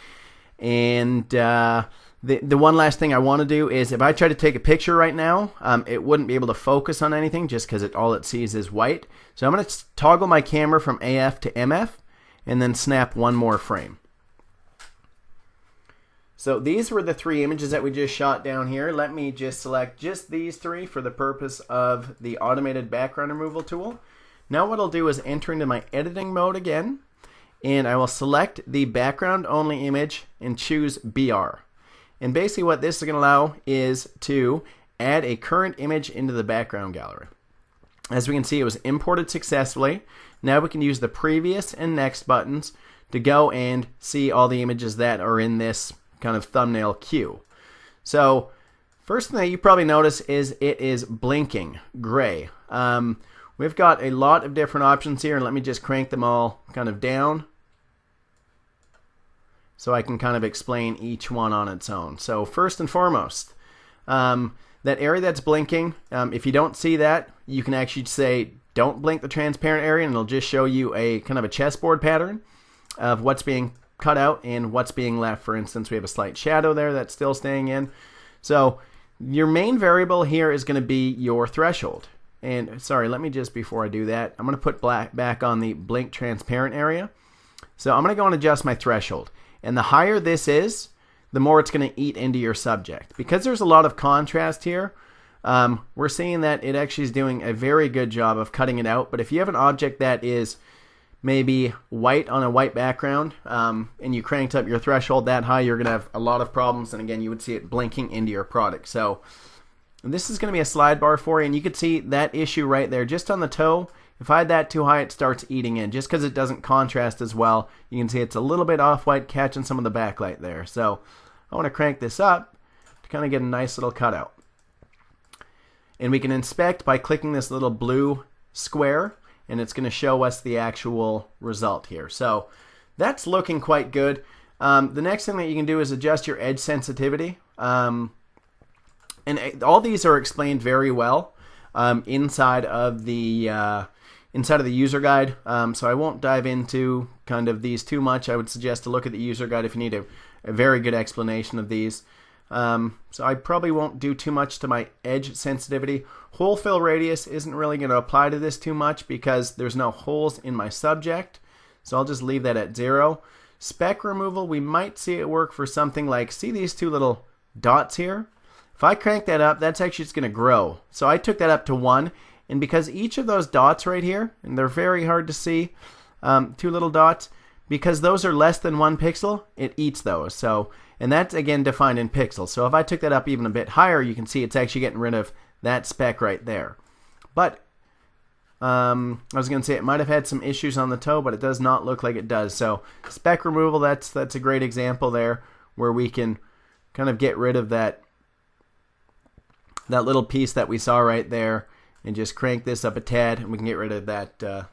And the one last thing I want to do is if I try to take a picture right now, it wouldn't be able to focus on anything just because all it sees is white. So I'm going to toggle my camera from AF to MF and then snap one more frame. So these were the 3 images that we just shot down here. Let me just select just these 3 for the purpose of the automated background removal tool. Now what I'll do is enter into my editing mode again, and I will select the background only image and choose BR. And basically what this is going to allow is to add a current image into the background gallery. As we can see, it was imported successfully. Now we can use the previous and next buttons to go and see all the images that are in this kind of thumbnail queue. So first thing that you probably notice is it is blinking gray. We've got a lot of different options here, and let me just crank them all kind of down so I can kind of explain each one on its own. So first and foremost, that area that's blinking, if you don't see that, you can actually say don't blink the transparent area, and it'll just show you a kind of a chessboard pattern of what's being cut out and what's being left. For instance, we have a slight shadow there that's still staying in. So your main variable here is going to be your threshold. And sorry, let me just, before I do that, I'm going to put back on the blink transparent area. So I'm going to go and adjust my threshold. And the higher this is, the more it's going to eat into your subject. Because there's a lot of contrast here, we're seeing that it actually is doing a very good job of cutting it out. But if you have an object that is maybe white on a white background, and you cranked up your threshold that high, you're going to have a lot of problems. And again, you would see it blinking into your product. So this is going to be a slide bar for you, and you can see that issue right there just on the toe. If I had that too high, it starts eating in just because it doesn't contrast as well. You can see it's a little bit off-white, catching some of the backlight there. So I want to crank this up to kind of get a nice little cutout. And we can inspect by clicking this little blue square, and it's going to show us the actual result here. So that's looking quite good. The next thing that you can do is adjust your edge sensitivity. And all these are explained very well inside of the user guide. So I won't dive into kind of these too much. I would suggest to look at the user guide if you need a very good explanation of these. So I probably won't do too much to my edge sensitivity. Hole fill radius isn't really going to apply to this too much because there's no holes in my subject. So I'll just leave that at 0. Speck removal, we might see it work for something like, see these two little dots here? If I crank that up, that's actually just going to grow. So I took that up to 1, and because each of those dots right here, and they're very hard to see, two little dots, because those are less than 1 pixel, it eats those. So, and that's again defined in pixels. So if I took that up even a bit higher, you can see it's actually getting rid of that speck right there. But I was going to say it might have had some issues on the toe, but it does not look like it does. So speck removal, that's a great example there where we can kind of get rid of that little piece that we saw right there, and just crank this up a tad, and we can get rid of that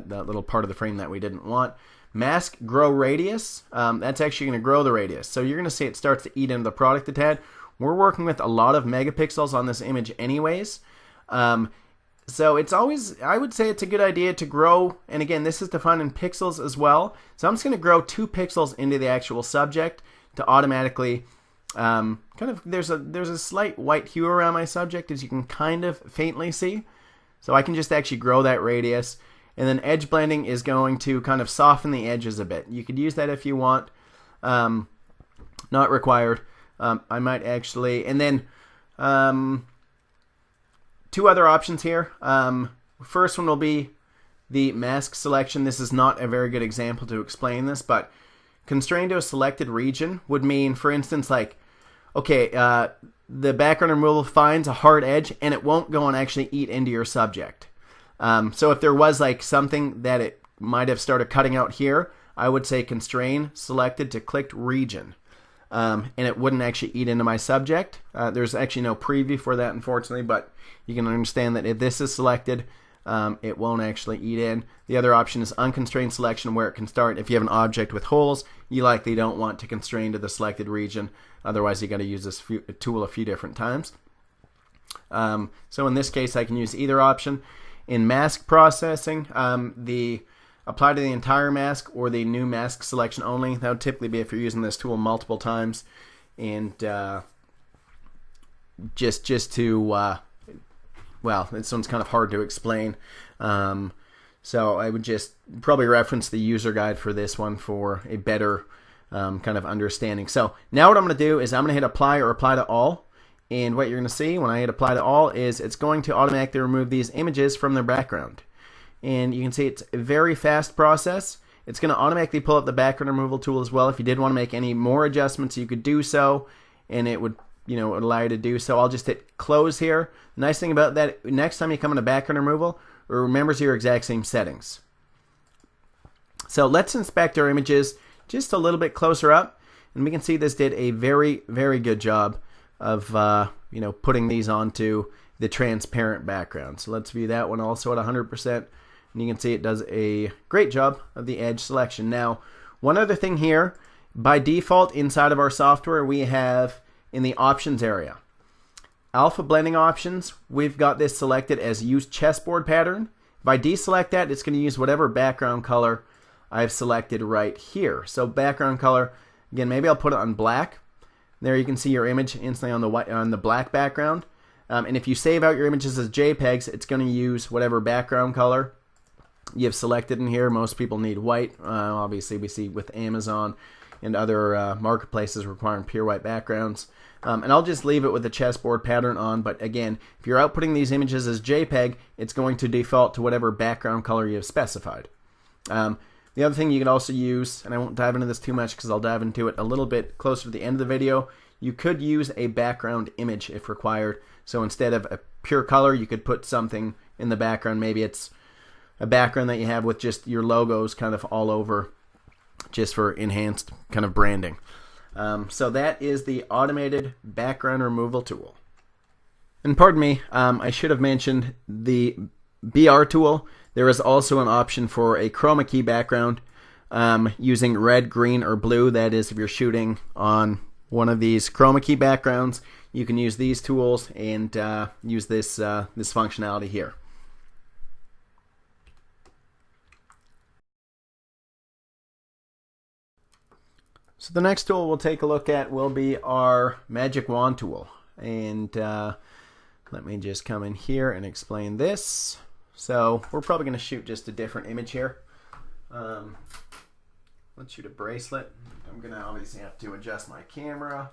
little part of the frame that we didn't want. Mask grow radius, that's actually going to grow the radius. So you're going to see it starts to eat into the product a tad. We're working with a lot of megapixels on this image anyways. So it's always, I would say it's a good idea to grow, and again, this is defined in pixels as well. So I'm just going to grow 2 pixels into the actual subject to automatically kind of, there's a slight white hue around my subject, as you can kind of faintly see. So I can just actually grow that radius. And then edge blending is going to kind of soften the edges a bit. You could use that if you want. Not required. I might actually, and then 2 other options here. First one will be the mask selection. This is not a very good example to explain this, but constrained to a selected region would mean, for instance, like, okay, the background removal finds a hard edge and it won't go and actually eat into your subject. So if there was like something that it might have started cutting out here, I would say constrain selected to clicked region. And it wouldn't actually eat into my subject. There's actually no preview for that, unfortunately, but you can understand that if this is selected, it won't actually eat in. The other option is unconstrained selection, where it can start. If you have an object with holes, you likely don't want to constrain to the selected region. Otherwise, you got to use this tool a few different times. So in this case, I can use either option. In mask processing, the apply to the entire mask or the new mask selection only. That would typically be if you're using this tool multiple times, and just to well, this one's kind of hard to explain. So I would just probably reference the user guide for this one for a better kind of understanding. So now what I'm going to do is I'm going to hit apply or apply to all. And what you're going to see when I hit apply to all is it's going to automatically remove these images from their background. And you can see it's a very fast process. It's going to automatically pull up the background removal tool as well. If you did want to make any more adjustments, you could do so, and it would, you know, allow you to do so. I'll just hit close here. The nice thing about that, next time you come into background removal, or remembers your exact same settings. So let's inspect our images just a little bit closer up, and we can see this did a very, very good job of putting these onto the transparent background. So let's view that one also at 100%, and you can see it does a great job of the edge selection. Now, one other thing here, by default inside of our software, we have in the options area, alpha blending options, we've got this selected as use chessboard pattern. If I deselect that, it's going to use whatever background color I've selected right here. So background color, again, maybe I'll put it on black. There you can see your image instantly on the black background. And if you save out your images as JPEGs, it's going to use whatever background color you've selected in here. Most people need white. Obviously, we see with Amazon and other marketplaces requiring pure white backgrounds. And I'll just leave it with the chessboard pattern on. But again, if you're outputting these images as JPEG, it's going to default to whatever background color you have specified. The other thing you can also use, and I won't dive into this too much because I'll dive into it a little bit closer to the end of the video, you could use a background image if required. So instead of a pure color, you could put something in the background. Maybe it's a background that you have with just your logos kind of all over, just for enhanced kind of branding. So that is the automated background removal tool. And pardon me, I should have mentioned the BR tool. There is also an option for a chroma key background using red, green, or blue. That is, if you're shooting on one of these chroma key backgrounds, you can use these tools and use this functionality here. So the next tool we'll take a look at will be our Magic Wand tool. And let me just come in here and explain this. So we're probably going to shoot just a different image here. Let's shoot a bracelet. I'm going to obviously have to adjust my camera.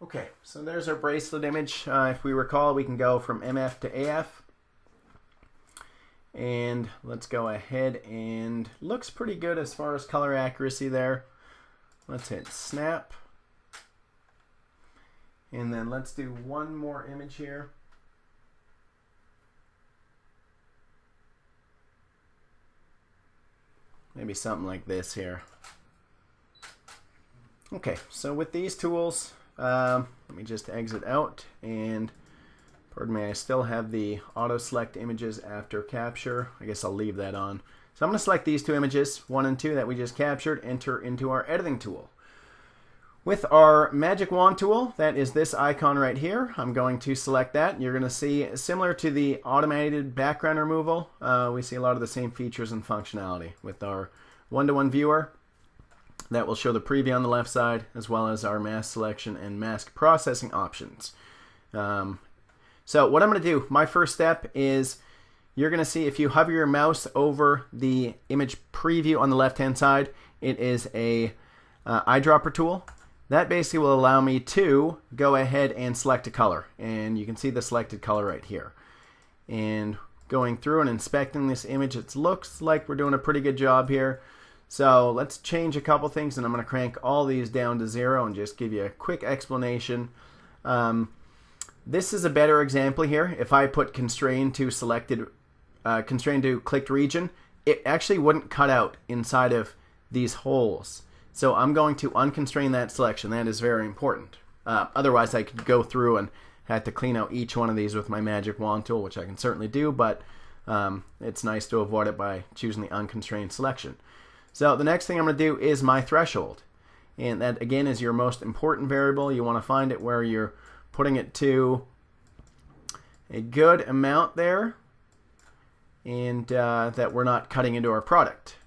Okay, so there's our bracelet image. If we recall, we can go from MF to AF. And let's go ahead, and looks pretty good as far as color accuracy there. Let's hit snap. And then let's do one more image here. Maybe something like this here. Okay, so with these tools, let me just exit out, and pardon me, I still have the auto select images after capture. I guess I'll leave that on. So I'm going to select these two images, 1 and 2 that we just captured, enter into our editing tool. With our Magic Wand tool, that is this icon right here, I'm going to select that. You're going to see, similar to the automated background removal, we see a lot of the same features and functionality with our one-to-one viewer. That will show the preview on the left side, as well as our mask selection and mask processing options. So what I'm going to do, my first step is, you're going to see if you hover your mouse over the image preview on the left-hand side, it is a eyedropper tool. That basically will allow me to go ahead and select a color. And you can see the selected color right here. And going through and inspecting this image, it looks like we're doing a pretty good job here. So let's change a couple things, and I'm going to crank all these down to 0 and just give you a quick explanation. This is a better example here. If I put constrained to clicked region, it actually wouldn't cut out inside of these holes. So I'm going to unconstrain that selection. That is very important. Otherwise, I could go through and have to clean out each one of these with my Magic Wand tool, which I can certainly do, but it's nice to avoid it by choosing the unconstrained selection. So the next thing I'm going to do is my threshold. And that, again, is your most important variable. You want to find it where you're putting it to a good amount there, and that we're not cutting into our product.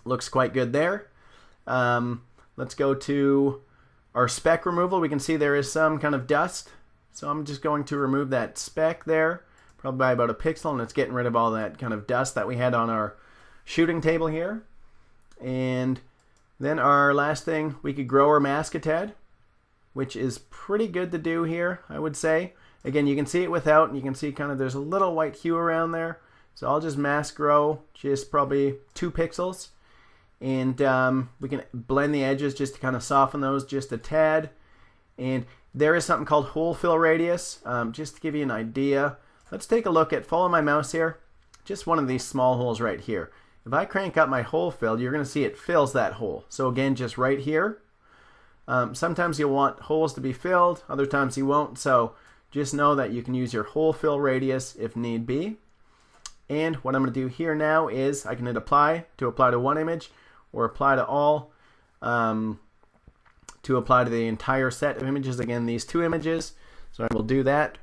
Looks quite good there. Let's go to our speck removal. We can see there is some kind of dust, so I'm just going to remove that speck there, probably by about a pixel, and it's getting rid of all that kind of dust that we had on our shooting table here. And then our last thing, we could grow our mask a tad, which is pretty good to do here, I would say. Again, you can see it without, and you can see kind of there's a little white hue around there. So I'll just mask grow just probably 2 pixels. And we can blend the edges just to kind of soften those just a tad. And there is something called hole fill radius. Just to give you an idea, let's take a look at, follow my mouse here, just one of these small holes right here. If I crank up my hole fill, you're going to see it fills that hole. So again, just right here. Sometimes you'll want holes to be filled, other times you won't. So just know that you can use your hole fill radius if need be. And what I'm going to do here now is I can hit apply to one image, or apply to all to apply to the entire set of images. Again, these 2 images. So I will do that.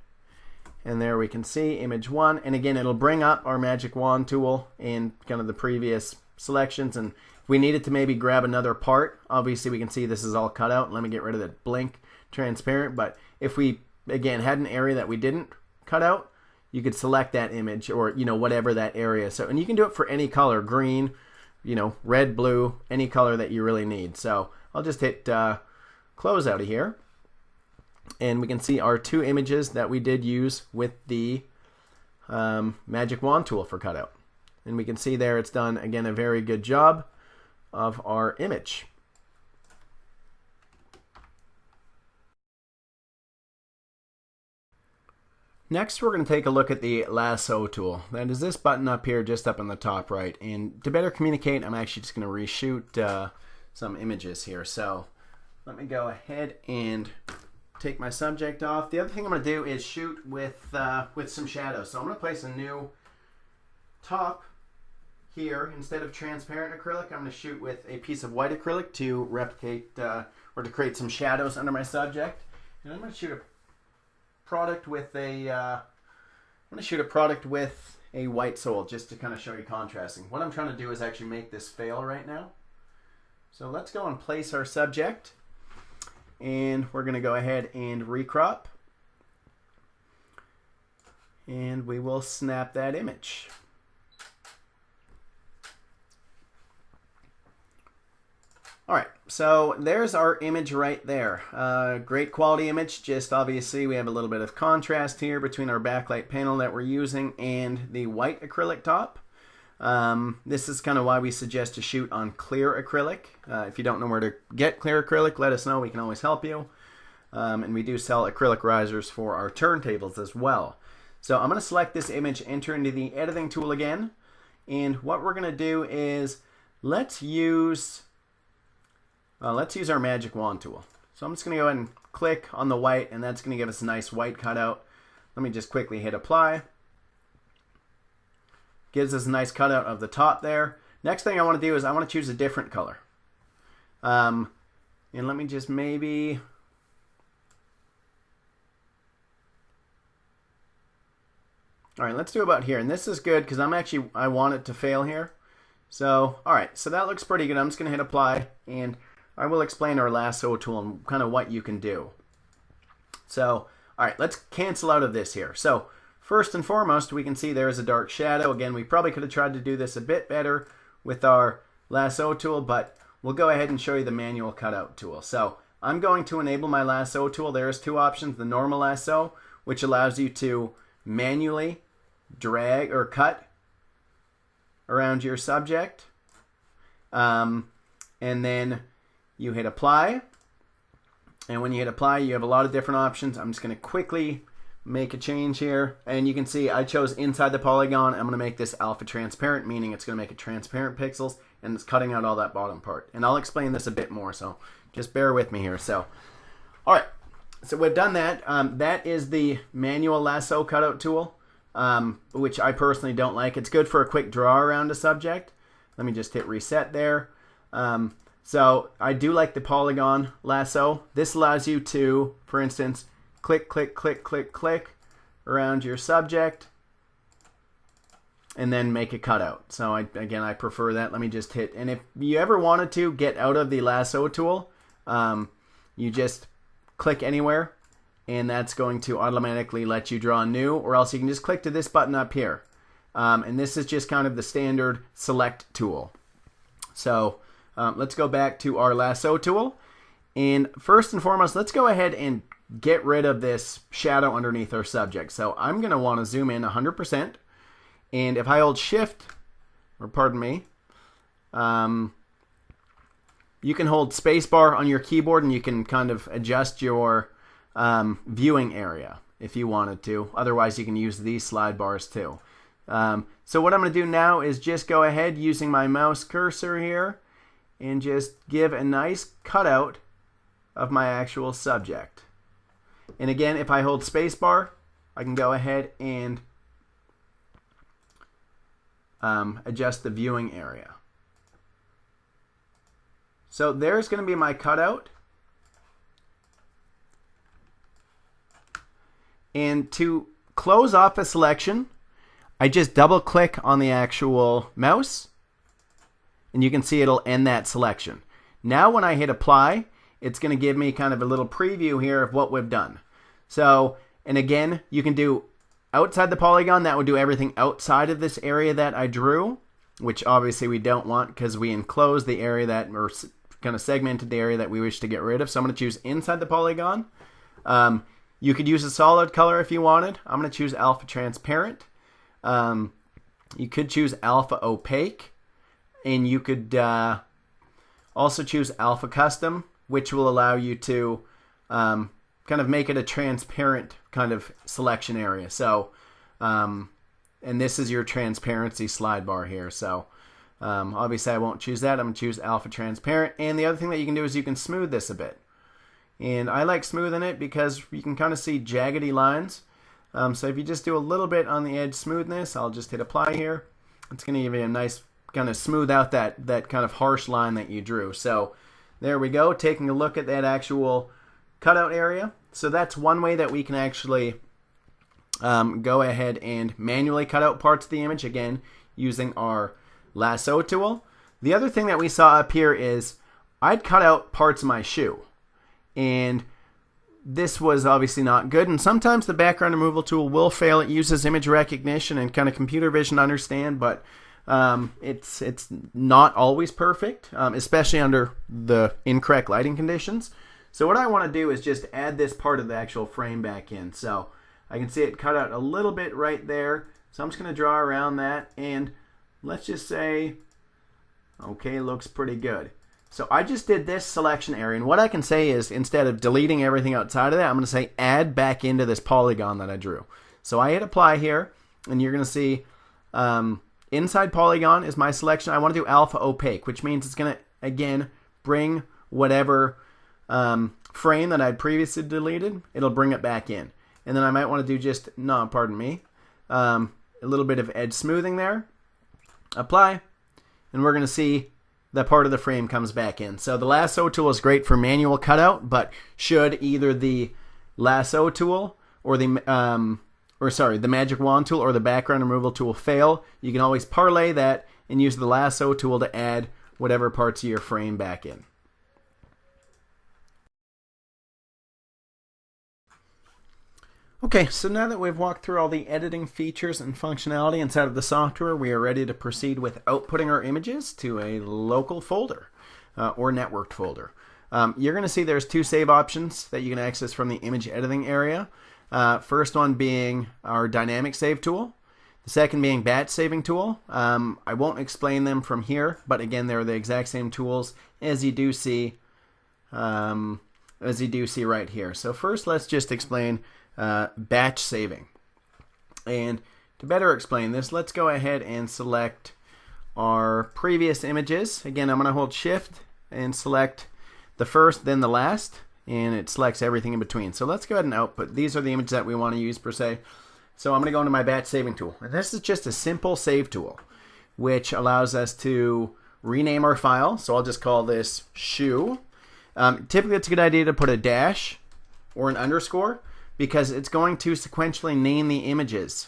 And there we can see image 1. And again, it'll bring up our magic wand tool in kind of the previous selections. And if we needed to maybe grab another part, obviously we can see this is all cut out. Let me get rid of that blink transparent. But if we, again, had an area that we didn't cut out, you could select that image, or, you know, whatever that area. So, and you can do it for any color, green, you know, red, blue, any color that you really need. So I'll just hit close out of here. And we can see our 2 images that we did use with the magic wand tool for cutout. And we can see there it's done, again, a very good job of our image. Next, we're going to take a look at the Lasso tool. That is this button up here, just up on the top right. And to better communicate, I'm actually just going to reshoot some images here. So let me go ahead and take my subject off. The other thing I'm going to do is shoot with some shadows. So I'm going to place a new top here. Instead of transparent acrylic, I'm going to shoot with a piece of white acrylic to replicate or to create some shadows under my subject. And I'm going to shoot a product with a white sole, just to kind of show you contrasting. What I'm trying to do is actually make this fail right now. So let's go and place our subject, and we're going to go ahead and recrop, and we will snap that image. All right, so there's our image right there. Great quality image. Just obviously we have a little bit of contrast here between our backlight panel that we're using and the white acrylic top. This is kind of why we suggest to shoot on clear acrylic. If you don't know where to get clear acrylic, let us know. We can always help you. And we do sell acrylic risers for our turntables as well. So I'm going to select this image, enter into the editing tool again. And what we're going to do is let's use our magic wand tool. So I'm just going to go ahead and click on the white, and that's going to give us a nice white cutout. Let me just quickly hit apply. Gives us a nice cutout of the top there. Next thing I want to do is I want to choose a different color. And let me just maybe... All right, let's do about here. And this is good because I want it to fail here. So, all right, so that looks pretty good. I'm just going to hit apply, and I will explain our lasso tool and kind of what you can do. So, all right, let's cancel out of this here. So, first and foremost, we can see there is a dark shadow. Again, we probably could have tried to do this a bit better with our lasso tool, but we'll go ahead and show you the manual cutout tool. So, I'm going to enable my lasso tool. There's 2 options. The normal lasso, which allows you to manually drag or cut around your subject. And then you hit apply, and when you hit apply, you have a lot of different options. I'm just going to quickly make a change here, and you can see I chose inside the polygon. I'm going to make this alpha transparent, meaning it's going to make it transparent pixels, and it's cutting out all that bottom part. And I'll explain this a bit more, so just bear with me here. So, all right, so we've done that. That is the manual lasso cutout tool, which I personally don't like. It's good for a quick draw around a subject. Let me just hit reset there. So I do like the polygon lasso. This allows you to, for instance, click, click, click, click, click around your subject and then make a cutout. So again, I prefer that. Let me just hit, and if you ever wanted to get out of the lasso tool, you just click anywhere, and that's going to automatically let you draw new, or else you can just click to this button up here. And this is just kind of the standard select tool. So let's go back to our lasso tool. And first and foremost, let's go ahead and get rid of this shadow underneath our subject. So I'm going to want to zoom in 100%. And if I hold shift, or pardon me, you can hold spacebar on your keyboard, and you can kind of adjust your viewing area if you wanted to. Otherwise, you can use these slide bars too. So what I'm going to do now is just go ahead using my mouse cursor here and just give a nice cutout of my actual subject. And again, if I hold spacebar, I can go ahead and adjust the viewing area. So there's going to be my cutout. And to close off a selection, I just double click on the actual mouse and you can see it'll end that selection. Now when I hit apply, it's going to give me kind of a little preview here of what we've done. So, and again, you can do outside the polygon. That would do everything outside of this area that I drew, which obviously we don't want because we enclosed the area that, or kind of segmented the area that we wish to get rid of. So I'm going to choose inside the polygon. You could use a solid color if you wanted. I'm going to choose alpha transparent. You could choose alpha opaque, and you could also choose alpha custom, which will allow you to kind of make it a transparent kind of selection area. So, and this is your transparency slide bar here. So obviously I won't choose that. I'm going to choose alpha transparent. And the other thing that you can do is you can smooth this a bit. And I like smoothing it because you can kind of see jaggedy lines. So if you just do a little bit on the edge smoothness, I'll just hit apply here. It's going to give you a nice kind of smooth out that kind of harsh line that you drew. So there we go, taking a look at that actual cutout area. So that's one way that we can actually go ahead and manually cut out parts of the image, again, using our lasso tool. The other thing that we saw up here is I'd cut out parts of my shoe. And this was obviously not good, and sometimes the background removal tool will fail. It uses image recognition and kind of computer vision to understand, but it's not always perfect, especially under the incorrect lighting conditions. So what I want to do is just add this part of the actual frame back in. So I can see it cut out a little bit right there. So I'm just going to draw around that, and let's just say, okay, looks pretty good. So I just did this selection area, and what I can say is instead of deleting everything outside of that, I'm going to say add back into this polygon that I drew. So I hit apply here, and you're going to see inside polygon is my selection. I want to do alpha opaque, which means it's going to, again, bring whatever frame that I'd previously deleted, it'll bring it back in. And then I might want to do just, no, pardon me, a little bit of edge smoothing there. Apply, and we're going to see that part of the frame comes back in. So the lasso tool is great for manual cutout, but should either the lasso tool or the magic wand tool or the background removal tool fail, you can always parlay that and use the lasso tool to add whatever parts of your frame back in. Okay, so now that we've walked through all the editing features and functionality inside of the software, we are ready to proceed with outputting our images to a local folder or networked folder. You're going to see there's two save options that you can access from the image editing area. First one being our dynamic save tool. The second being batch saving tool. I won't explain them from here, but again, they're the exact same tools as you do see right here. So first, let's just explain batch saving. And to better explain this, let's go ahead and select our previous images. Again, I'm going to hold shift and select the first, then the last, and it selects everything in between. So let's go ahead and output. These are the images that we want to use per se. So I'm going to go into my batch saving tool. And this is just a simple save tool, which allows us to rename our file. So I'll just call this shoe. Typically, it's a good idea to put a dash or an underscore, because it's going to sequentially name the images,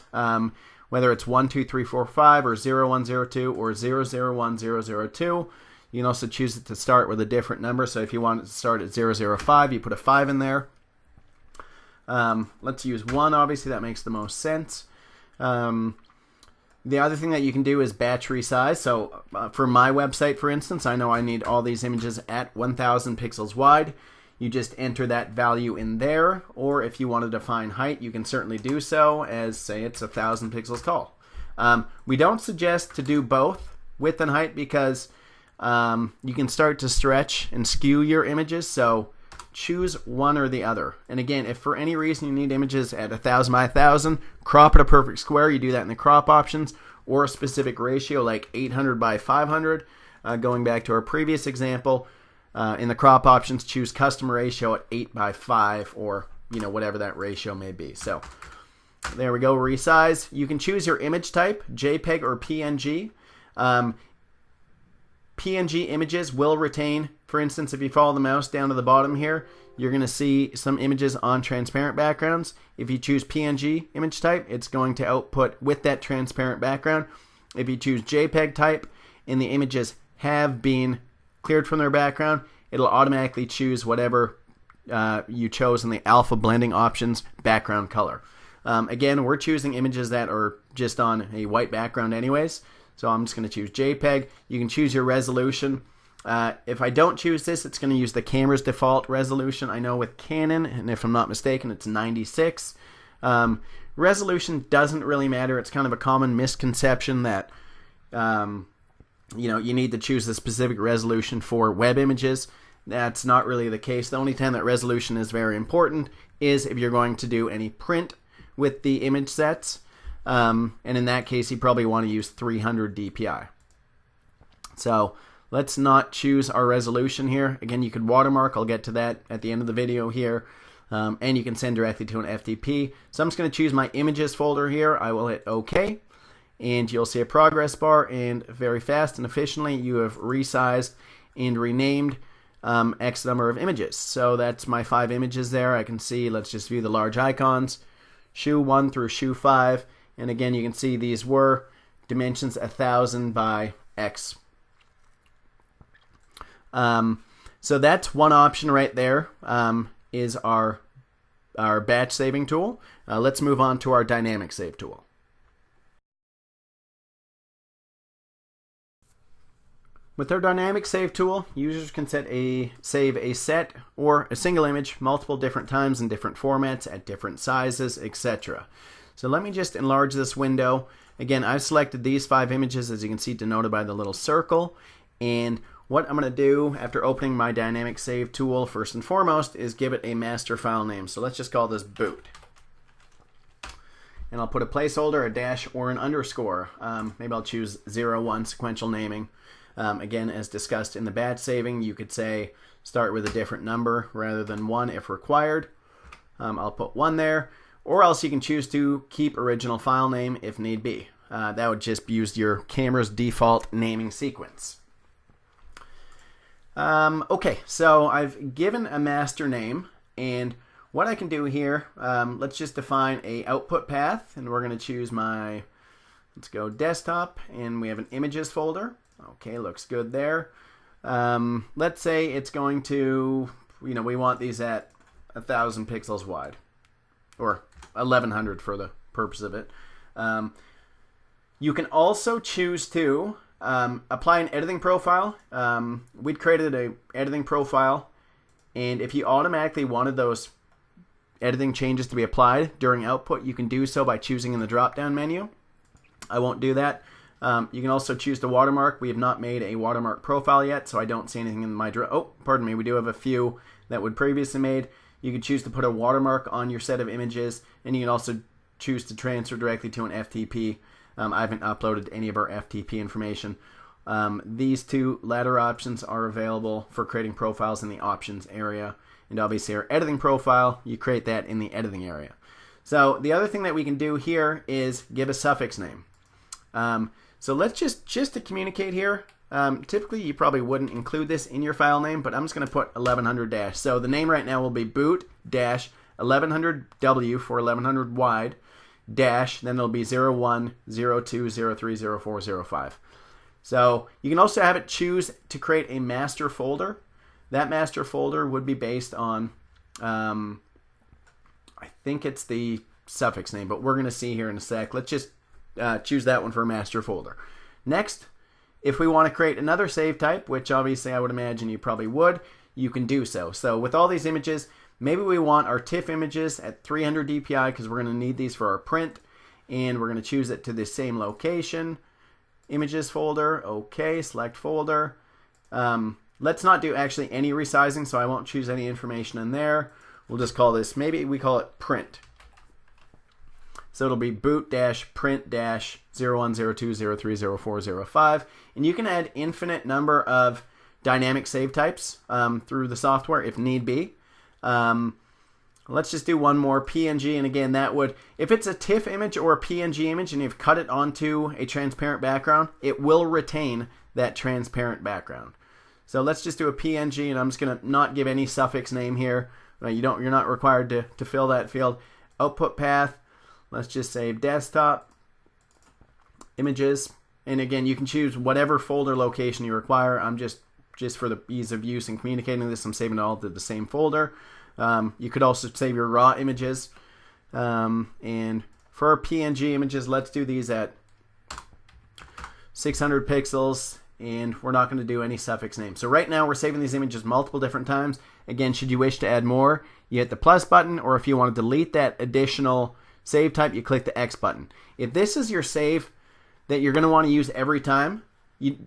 whether it's 1, 2, 3, 4, 5, or 0, 1, 0, 2, or 0, 0, 1, 0, 0, 2. You can also choose it to start with a different number. So if you want it to start at 0, 0, 5, you put a 5 in there. Let's use 1, obviously, that makes the most sense. The other thing that you can do is batch resize. So for my website, for instance, I know I need all these images at 1,000 pixels wide. You just enter that value in there, or if you want to define height, you can certainly do so as, say, it's 1,000 pixels tall. We don't suggest to do both width and height because you can start to stretch and skew your images. So choose one or the other. And again, if for any reason you need images at 1000 by 1000, crop at a perfect square, you do that in the crop options, or a specific ratio like 800 by 500. Going back to our previous example, in the crop options, choose custom ratio at 8 by 5, or whatever that ratio may be. So there we go, resize. You can choose your image type, JPEG or PNG. PNG images will retain, for instance, if you follow the mouse down to the bottom here, you're going to see some images on transparent backgrounds. If you choose PNG image type, it's going to output with that transparent background. If you choose JPEG type and the images have been cleared from their background, it'll automatically choose whatever you chose in the alpha blending options background color. Again, we're choosing images that are just on a white background anyways, so I'm just going to choose JPEG. You can choose your resolution. If I don't choose this, it's going to use the camera's default resolution. I know with Canon, and if I'm not mistaken, it's 96. Resolution doesn't really matter. It's kind of a common misconception that you need to choose the specific resolution for web images. That's not really the case. The only time that resolution is very important is if you're going to do any print with the image sets. And in that case, you probably want to use 300 DPI. So let's not choose our resolution here. Again, you could watermark. I'll get to that at the end of the video here. And you can send directly to an FTP. So I'm just going to choose my images folder here. I will hit OK. And you'll see a progress bar. And very fast and efficiently, you have resized and renamed X number of images. So that's my 5 images there. I can see, let's just view the large icons. Shoe 1 through shoe 5. And again, you can see these were dimensions 1000 by X. So that's one option right there, is our batch saving tool. Let's move on to our dynamic save tool. With our dynamic save tool, users can save a set or a single image multiple different times in different formats at different sizes, etc. So let me just enlarge this window. Again, I've selected these 5 images, as you can see, denoted by the little circle. And what I'm going to do after opening my dynamic save tool, first and foremost, is give it a master file name. So let's just call this boot. And I'll put a placeholder, a dash, or an underscore. Maybe I'll choose 01 sequential naming. Again, as discussed in the batch saving, you could say start with a different number rather than 1 if required. I'll put 1 there. Or else you can choose to keep original file name if need be. That would just use your camera's default naming sequence. Okay, so I've given a master name, and what I can do here, let's just define a output path, and we're going to choose my, let's go desktop, and we have an images folder. Okay, looks good there. Let's say it's going to, we want these at 1000 pixels wide, or 1100 for the purpose of it. You can also choose to apply an editing profile. We'd created an editing profile, and if you automatically wanted those editing changes to be applied during output, you can do so by choosing in the drop-down menu. I won't do that. You can also choose to watermark. We have not made a watermark profile yet, so I don't see anything in my pardon me, we do have a few that would previously made. You can choose to put a watermark on your set of images, and you can also choose to transfer directly to an FTP. I haven't uploaded any of our FTP information. These 2 latter options are available for creating profiles in the options area. And obviously our editing profile, you create that in the editing area. So the other thing that we can do here is give a suffix name. So let's just to communicate here, typically you probably wouldn't include this in your file name, but I'm just going to put 1100 dash. So the name right now will be boot dash 1100W for 1100 wide dash, then it'll be 01, 02, 03, 04, 05. So you can also have it choose to create a master folder. That master folder would be based on, I think it's the suffix name, but we're going to see here in a sec. Let's just choose that one for a master folder. Next, if we want to create another save type, which obviously I would imagine you probably would, you can do so. So with all these images, maybe we want our TIFF images at 300 DPI because we're going to need these for our print, and we're going to choose it to the same location. Images folder, okay, select folder. let's not do actually any resizing, so I won't choose any information in there. We'll just call this, maybe we call it print. So it'll be boot-print-0102030405. And you can add infinite number of dynamic save types through the software if need be. Let's just do one more, PNG. And again, that would, if it's a TIFF image or a PNG image and you've cut it onto a transparent background, it will retain that transparent background. So let's just do a PNG, and I'm just going to not give any suffix name here. You're not required to fill that field. Output path, let's just say desktop, images. And again, you can choose whatever folder location you require. I'm just for the ease of use and communicating this, I'm saving it all to the same folder. You could also save your raw images. And for our PNG images, let's do these at 600 pixels. And we're not going to do any suffix name. So right now we're saving these images multiple different times. Again, should you wish to add more, you hit the plus button, or if you want to delete that additional save type, you click the X button. If this is your save that you're going to want to use every time, you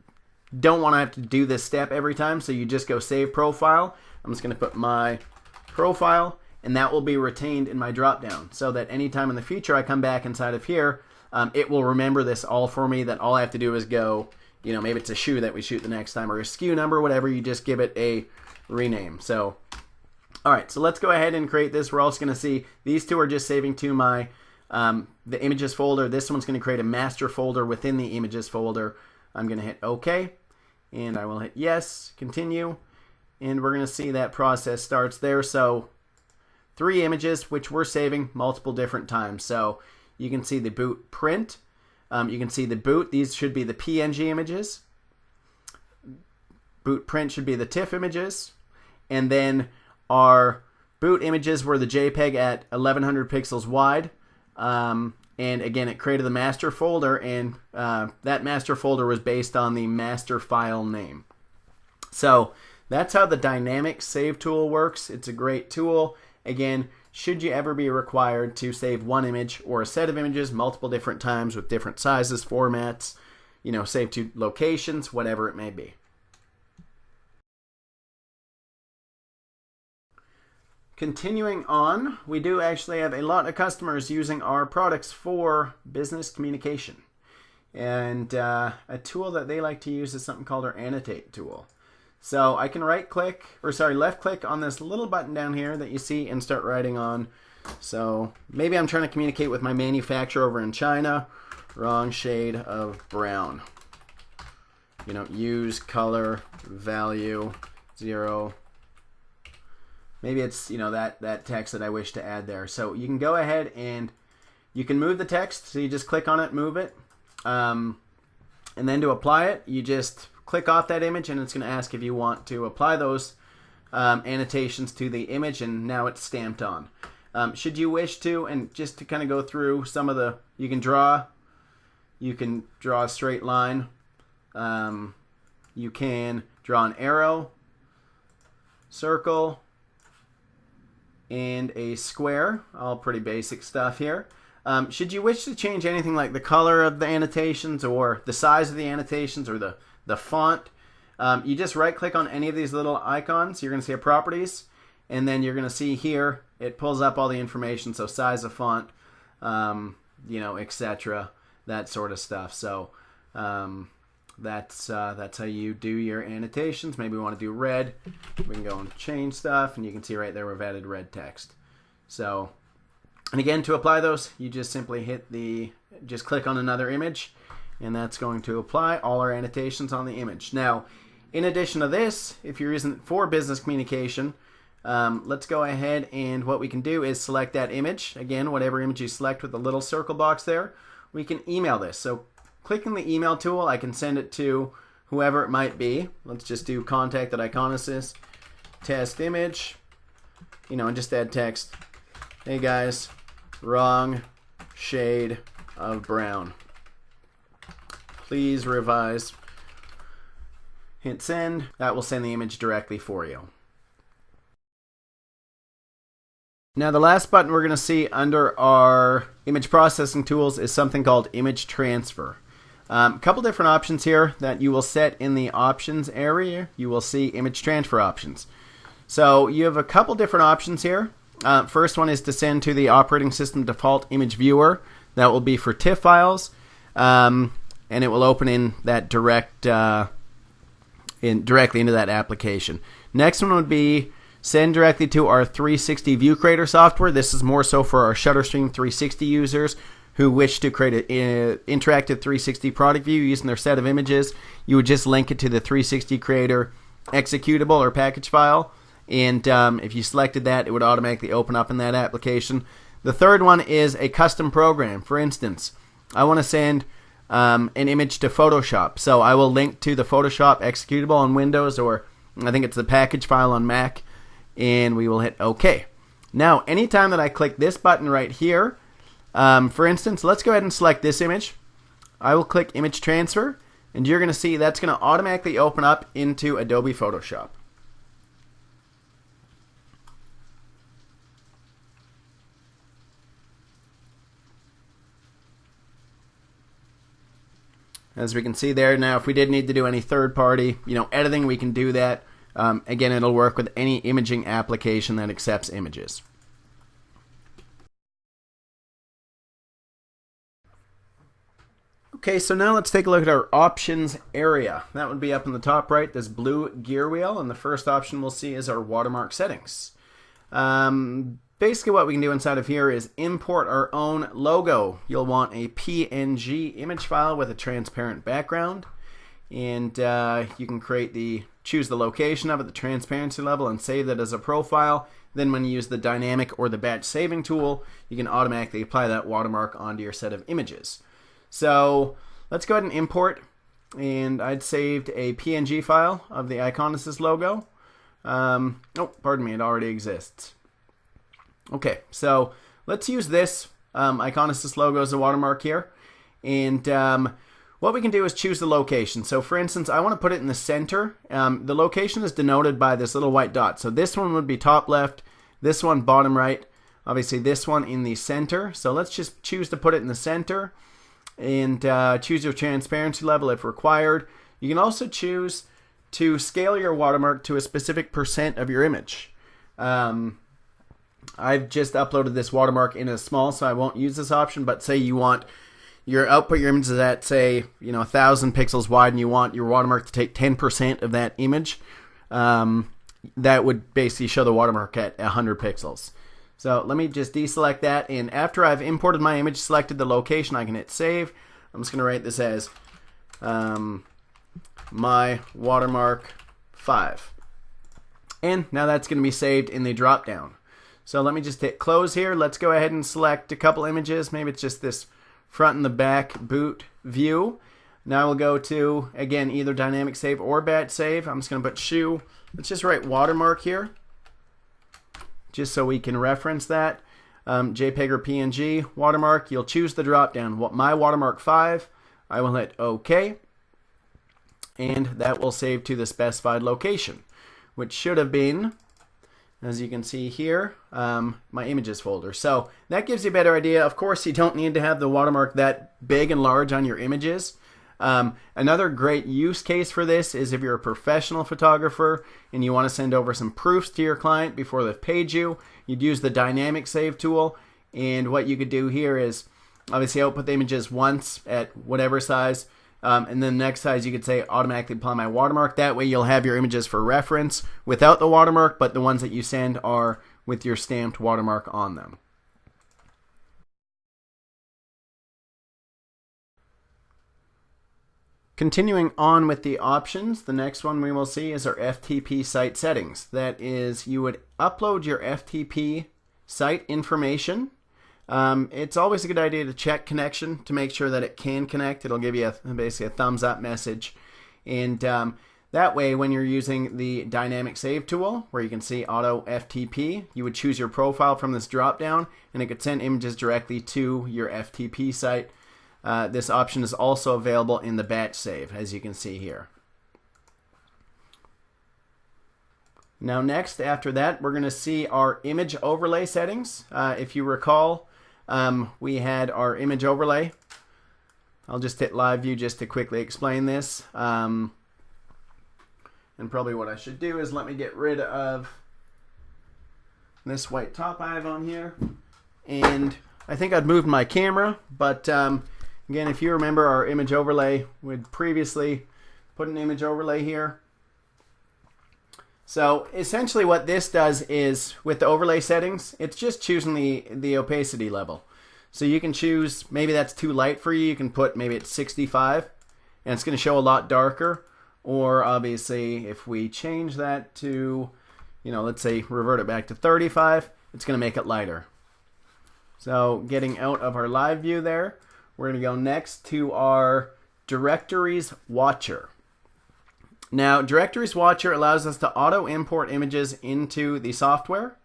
don't want to have to do this step every time, so you just go save profile. I'm just going to put my profile, and that will be retained in my dropdown, so that anytime in the future I come back inside of here, it will remember this all for me, that all I have to do is go, maybe it's a shoe that we shoot the next time, or a SKU number, whatever, you just give it a rename. So, all right, so let's go ahead and create this. We're also going to see these two are just saving to my the images folder. This one's going to create a master folder within the images folder. I'm going to hit OK, and I will hit yes, continue, and we're going to see that process starts there. So 3 images, which we're saving multiple different times. So you can see the boot print. You can see the boot. These should be the PNG images. Boot print should be the TIFF images. And then our boot images were the JPEG at 1100 pixels wide. And again, it created the master folder, and that master folder was based on the master file name. So that's how the dynamic save tool works. It's a great tool. Again, should you ever be required to save one image or a set of images multiple different times with different sizes, formats, save to locations, whatever it may be. Continuing on, we do actually have a lot of customers using our products for business communication. And a tool that they like to use is something called our Annotate tool. So I can left click on this little button down here that you see and start writing on. So maybe I'm trying to communicate with my manufacturer over in China. Wrong shade of brown. Use color value 0. Maybe it's, that text that I wish to add there. So you can go ahead and you can move the text. So you just click on it, move it. And then to apply it, you just click off that image, and it's going to ask if you want to apply those annotations to the image, and now it's stamped on. Should you wish to, and just to kind of go through some of the, you can draw a straight line. You can draw an arrow, circle, and a square. All pretty basic stuff here. Should you wish to change anything like the color of the annotations or the size of the annotations or the font, you just right click on any of these little icons. You're going to see a properties, and then you're going to see here it pulls up all the information, so size of font, etc., that sort of stuff. So that's how you do your annotations. Maybe we want to do red. We can go and change stuff, and you can see right there we've added red text. So, and again, to apply those, you just simply just click on another image, and that's going to apply all our annotations on the image. Now, in addition to this, if you're using it for business communication, let's go ahead, and what we can do is select that image. Again, whatever image you select with the little circle box there, we can email this. So clicking the email tool, I can send it to whoever it might be. Let's just do contact at Iconosys, test image, and just add text. Hey guys, wrong shade of brown. Please revise. Hit send. That will send the image directly for you. Now the last button we're going to see under our image processing tools is something called image transfer. A couple different options here that you will set in the options area. You will see image transfer options. So you have a couple different options here. First one is to send to the operating system default image viewer. That will be for TIFF files, and it will open in that directly into that application. Next one would be send directly to our 360 View Creator software. This is more so for our Shutterstream 360 users who wish to create an interactive 360 product view using their set of images. You would just link it to the 360 Creator executable or package file, and if you selected that, it would automatically open up in that application. The third one is a custom program. For instance, I want to send an image to Photoshop, so I will link to the Photoshop executable on Windows, or I think it's the package file on Mac, and we will hit OK. Now, anytime that I click this button right here, for instance, let's go ahead and select this image. I will click Image Transfer, and you're going to see that's going to automatically open up into Adobe Photoshop. As we can see there, now if we did need to do any third-party, editing, we can do that. Again, it'll work with any imaging application that accepts images. Okay, so now let's take a look at our options area. That would be up in the top right, this blue gear wheel, and the first option we'll see is our watermark settings. Basically what we can do inside of here is import our own logo. You'll want a PNG image file with a transparent background, and you can choose the location of it, the transparency level, and save that as a profile. Then when you use the dynamic or the batch saving tool, you can automatically apply that watermark onto your set of images. So let's go ahead and import, and I'd saved a PNG file of the Iconisys logo. Oh, pardon me, it already exists. Okay, so let's use this Iconisys logo as a watermark here, and what we can do is choose the location. So for instance, I want to put it in the center. The location is denoted by this little white dot. So this one would be top left, this one bottom right, obviously this one in the center. So let's just choose to put it in the center, and choose your transparency level if required. You can also choose to scale your watermark to a specific % of your image. I've just uploaded this watermark in a small, so I won't use this option, but say you want your image is at, say, 1,000 pixels wide, and you want your watermark to take 10% of that image, that would basically show the watermark at 100 pixels. So let me just deselect that, and after I've imported my image, selected the location, I can hit save. I'm just going to write this as my watermark 5. And now that's going to be saved in the drop down. So let me just hit close here. Let's go ahead and select a couple images. Maybe it's just this front and the back boot view. Now we'll go to, again, either dynamic save or batch save. I'm just going to put shoe. Let's just write watermark here, just so we can reference that. JPEG or PNG watermark. You'll choose the drop down. My watermark 5. I will hit OK, and that will save to the specified location, which should have been, as you can see here, my images folder. So that gives you a better idea. Of course, you don't need to have the watermark that big and large on your images. Another great use case for this is if you're a professional photographer and you want to send over some proofs to your client before they've paid you. You'd use the dynamic save tool, and what you could do here is obviously output the images once at whatever size, and then the next size you could say automatically apply my watermark. That way you'll have your images for reference without the watermark, but the ones that you send are with your stamped watermark on them. Continuing on with the options, the next one we will see is our FTP site settings. That is, you would upload your FTP site information. It's always a good idea to check connection to make sure that it can connect. It'll give you basically a thumbs up message. And that way, when you're using the dynamic save tool, where you can see auto FTP, you would choose your profile from this drop down, and it could send images directly to your FTP site. This option is also available in the batch save, as you can see here. Now next, after that, we're going to see our image overlay settings. If you recall, we had our image overlay I'll just hit live view just to quickly explain this. And probably what I should do is let me get rid of this white top I have on here. And I think I'd moved my camera, but again, if you remember our image overlay, we'd previously put an image overlay here. So essentially what this does is, with the overlay settings, it's just choosing the opacity level. So you can choose, maybe that's too light for you, you can put maybe it's 65, and it's going to show a lot darker. Or obviously, if we change that to, let's say revert it back to 35, it's going to make it lighter. So getting out of our live view there, we're going to go next to our Directories Watcher. Now, Directories Watcher allows us to auto-import images into the software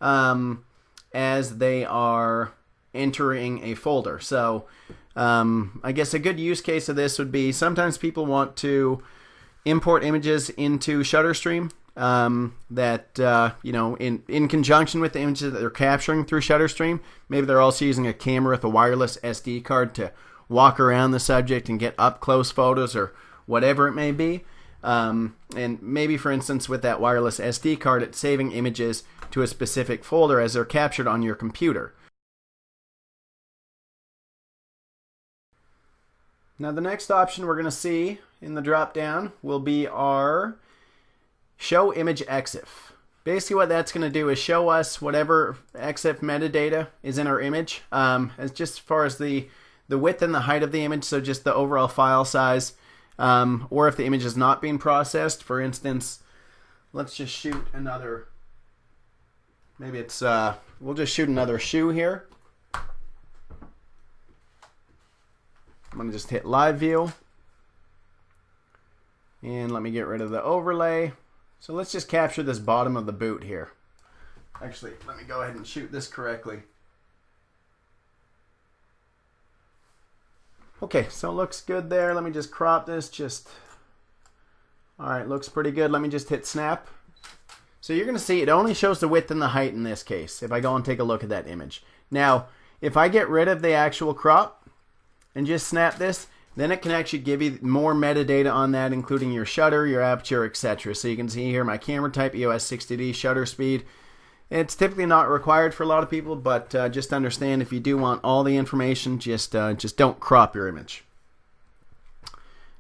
as they are entering a folder. So I guess a good use case of this would be, sometimes people want to import images into ShutterStream that, in conjunction with the images that they're capturing through ShutterStream. Maybe they're also using a camera with a wireless SD card to walk around the subject and get up-close photos or whatever it may be. And maybe, for instance, with that wireless SD card, it's saving images to a specific folder as they're captured on your computer. Now, the next option we're going to see in the drop-down will be our Show Image EXIF. Basically, what that's going to do is show us whatever EXIF metadata is in our image, as just as far as the width and the height of the image, so just the overall file size. Or if the image is not being processed, for instance, let's just shoot another, maybe it's, we'll just shoot another shoe here. I'm going to just hit live view. And let me get rid of the overlay. So let's just capture this bottom of the boot here. Actually, let me go ahead and shoot this correctly. Okay, so it looks good there. Let me just crop this. All right, looks pretty good. Let me just hit snap. So you're going to see it only shows the width and the height in this case, if I go and take a look at that image. Now, if I get rid of the actual crop and just snap this, then it can actually give you more metadata on that, including your shutter, your aperture, etc. So you can see here my camera type, EOS 60D, shutter speed. It's typically not required for a lot of people, but just understand if you do want all the information, just don't crop your image.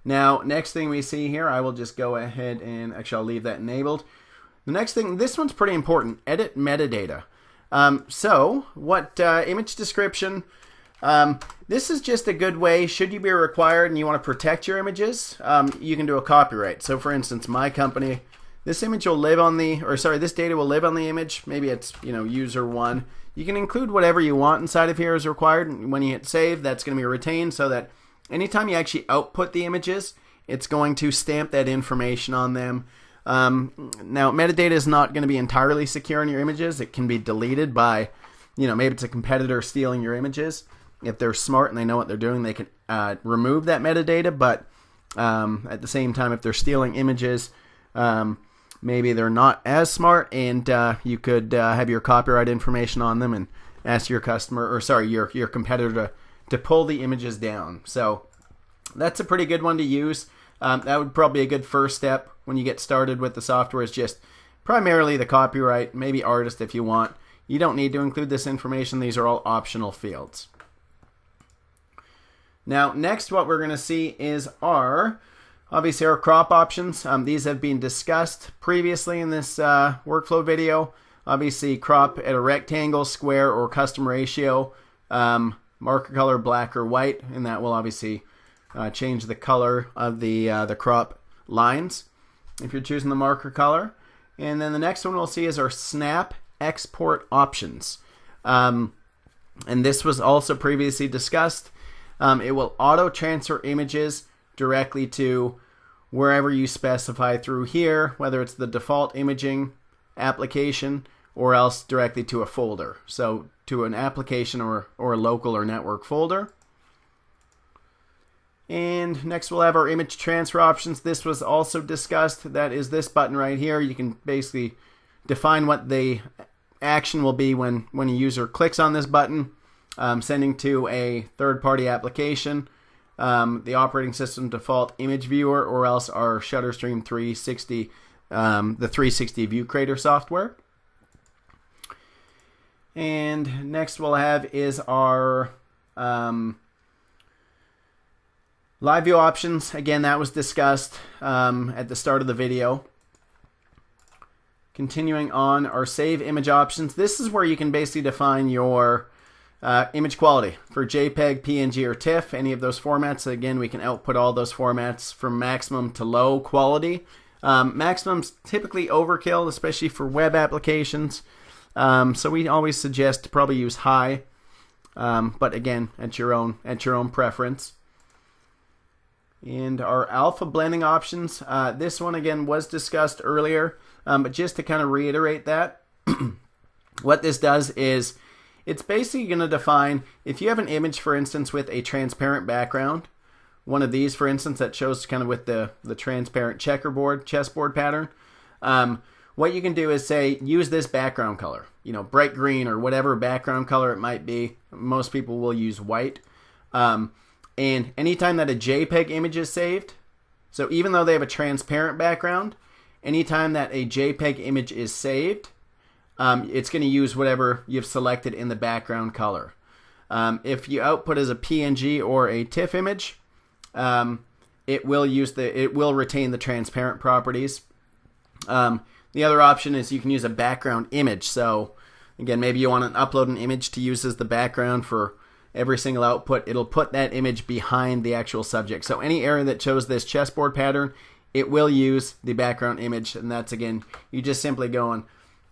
Now, next thing we see here, I will just go ahead and actually I'll leave that enabled. The next thing, this one's pretty important, edit metadata. So what image description, this is just a good way, should you be required and you want to protect your images, you can do a copyright. So for instance, my company, this image will live on the, this data will live on the image. Maybe it's, user 1. You can include whatever you want inside of here as required. And when you hit save, that's going to be retained so that anytime you actually output the images, it's going to stamp that information on them. Now, metadata is not going to be entirely secure in your images. It can be deleted by, maybe it's a competitor stealing your images. If they're smart and they know what they're doing, they can remove that metadata. But at the same time, if they're stealing images, maybe they're not as smart, and you could have your copyright information on them and ask your customer, or your competitor to pull the images down. So that's a pretty good one to use. That would probably be a good first step when you get started with the software, is just primarily the copyright, maybe artist if you want. You don't need to include this information. These are all optional fields. Now, next what we're going to see is obviously our crop options. These have been discussed previously in this workflow video. Obviously, crop at a rectangle, square, or custom ratio. Marker color black or white, and that will obviously change the color of the crop lines if you're choosing the marker color. And then the next one we'll see is our snap export options. And this was also previously discussed. It will auto transfer images directly to wherever you specify through here, whether it's the default imaging application or else directly to a folder. So to an application or a local or network folder. And next we'll have our image transfer options. This was also discussed. That is this button right here. You can basically define what the action will be when a user clicks on this button, sending to a third-party application. the operating system default image viewer, or else our Shutterstream 360, the 360 View Creator software. And next we'll have is our live view options. Again, that was discussed at the start of the video. Continuing on, our save image options. This is where you can basically define your image quality for JPEG, PNG, or TIFF, any of those formats. Again, we can output all those formats from maximum to low quality. Maximum's typically overkill, especially for web applications. So we always suggest to probably use high, but again, at your own preference. And our alpha blending options. This one again was discussed earlier, but just to kind of reiterate that, what this does is it's basically going to define if you have an image, for instance, with a transparent background, one of these, for instance, that shows kind of with the transparent chessboard pattern. What you can do is say, use this background color, bright green or whatever background color it might be. Most people will use white. And anytime that a JPEG image is saved, so even though they have a transparent background, anytime that a JPEG image is saved, it's going to use whatever you've selected in the background color. If you output as a PNG or a TIFF image, it will retain the transparent properties. The other option is you can use a background image. So again, maybe you want to upload an image to use as the background for every single output. It'll put that image behind the actual subject. So any area that shows this chessboard pattern, it will use the background image. And that's, again, you just simply go and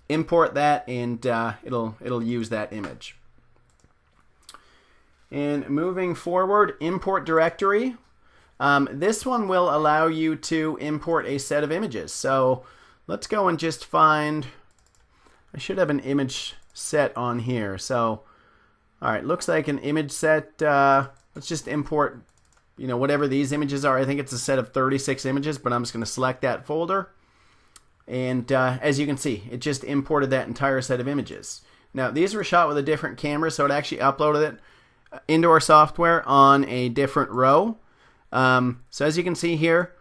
import that, and it'll use that image. And moving forward, import directory. This one will allow you to import a set of images. So let's go and just find, I should have an image set on here. So, all right, looks like an image set. Let's just import, whatever these images are. I think it's a set of 36 images, but I'm just going to select that folder. And as you can see, it just imported that entire set of images. Now, these were shot with a different camera, so it actually uploaded it into our software on a different row. So as you can see here,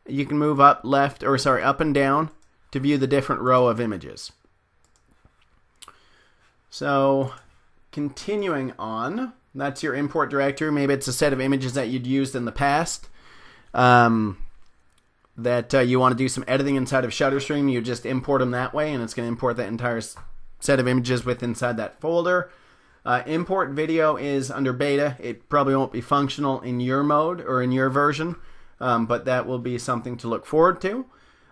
you can move up and down to view the different row of images. So continuing on, that's your import directory. Maybe it's a set of images that you'd used in the past that you want to do some editing inside of Shutterstream. You just import them that way, and it's going to import that entire set of images inside that folder. Import video is under beta. It probably won't be functional in your mode or in your version, but that will be something to look forward to.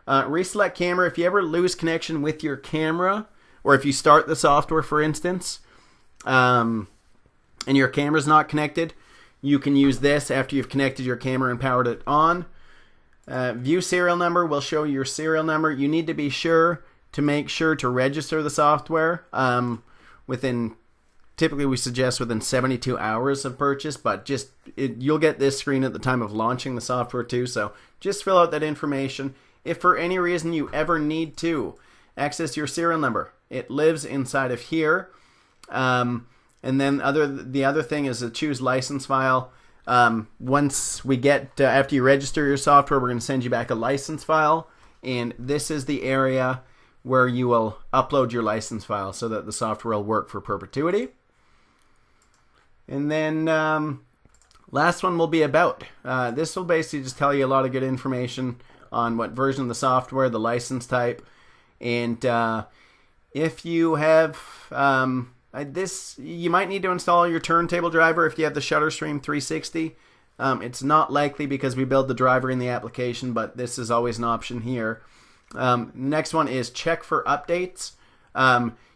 Reselect camera. If you ever lose connection with your camera, or if you start the software, for instance, and your camera's not connected, you can use this after you've connected your camera and powered it on. View serial number will show your serial number. You need to be sure to make sure to register the software typically we suggest within 72 hours of purchase, but you'll get this screen at the time of launching the software too, so just fill out that information. If for any reason you ever need to access your serial number, it lives inside of here. And then the other thing is to choose license file. Once we get, after you register your software, we're going to send you back a license file, and this is the area where you will upload your license file so that the software will work for perpetuity. And then last one will be about. This will basically just tell you a lot of good information on what version of the software, the license type, and if you have you might need to install your turntable driver if you have the Shutterstream 360. It's not likely because we build the driver in the application, but this is always an option here. Next one is check for updates.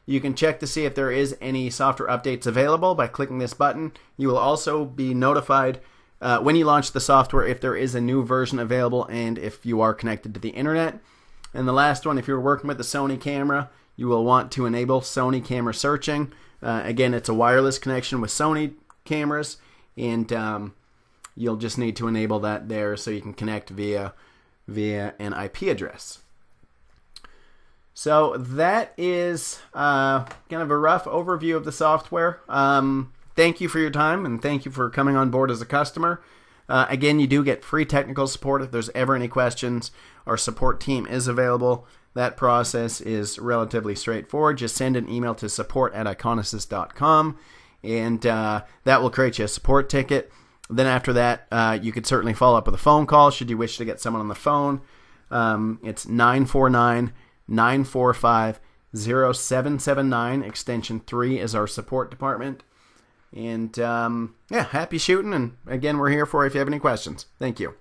You can check to see if there is any software updates available by clicking this button. You will also be notified when you launch the software if there is a new version available and if you are connected to the internet. And the last one, if you're working with the Sony camera, you will want to enable Sony camera searching. Again, it's a wireless connection with Sony cameras, and you'll just need to enable that there so you can connect via an IP address. So that is kind of a rough overview of the software. Thank you for your time, and thank you for coming on board as a customer. Again, you do get free technical support if there's ever any questions. Our support team is available. That process is relatively straightforward. Just send an email to support@iconisys.com, and that will create you a support ticket. Then after that, you could certainly follow up with a phone call should you wish to get someone on the phone. It's 949-945-0779. Extension 3 is our support department. And yeah, happy shooting. And again, we're here for you if you have any questions. Thank you.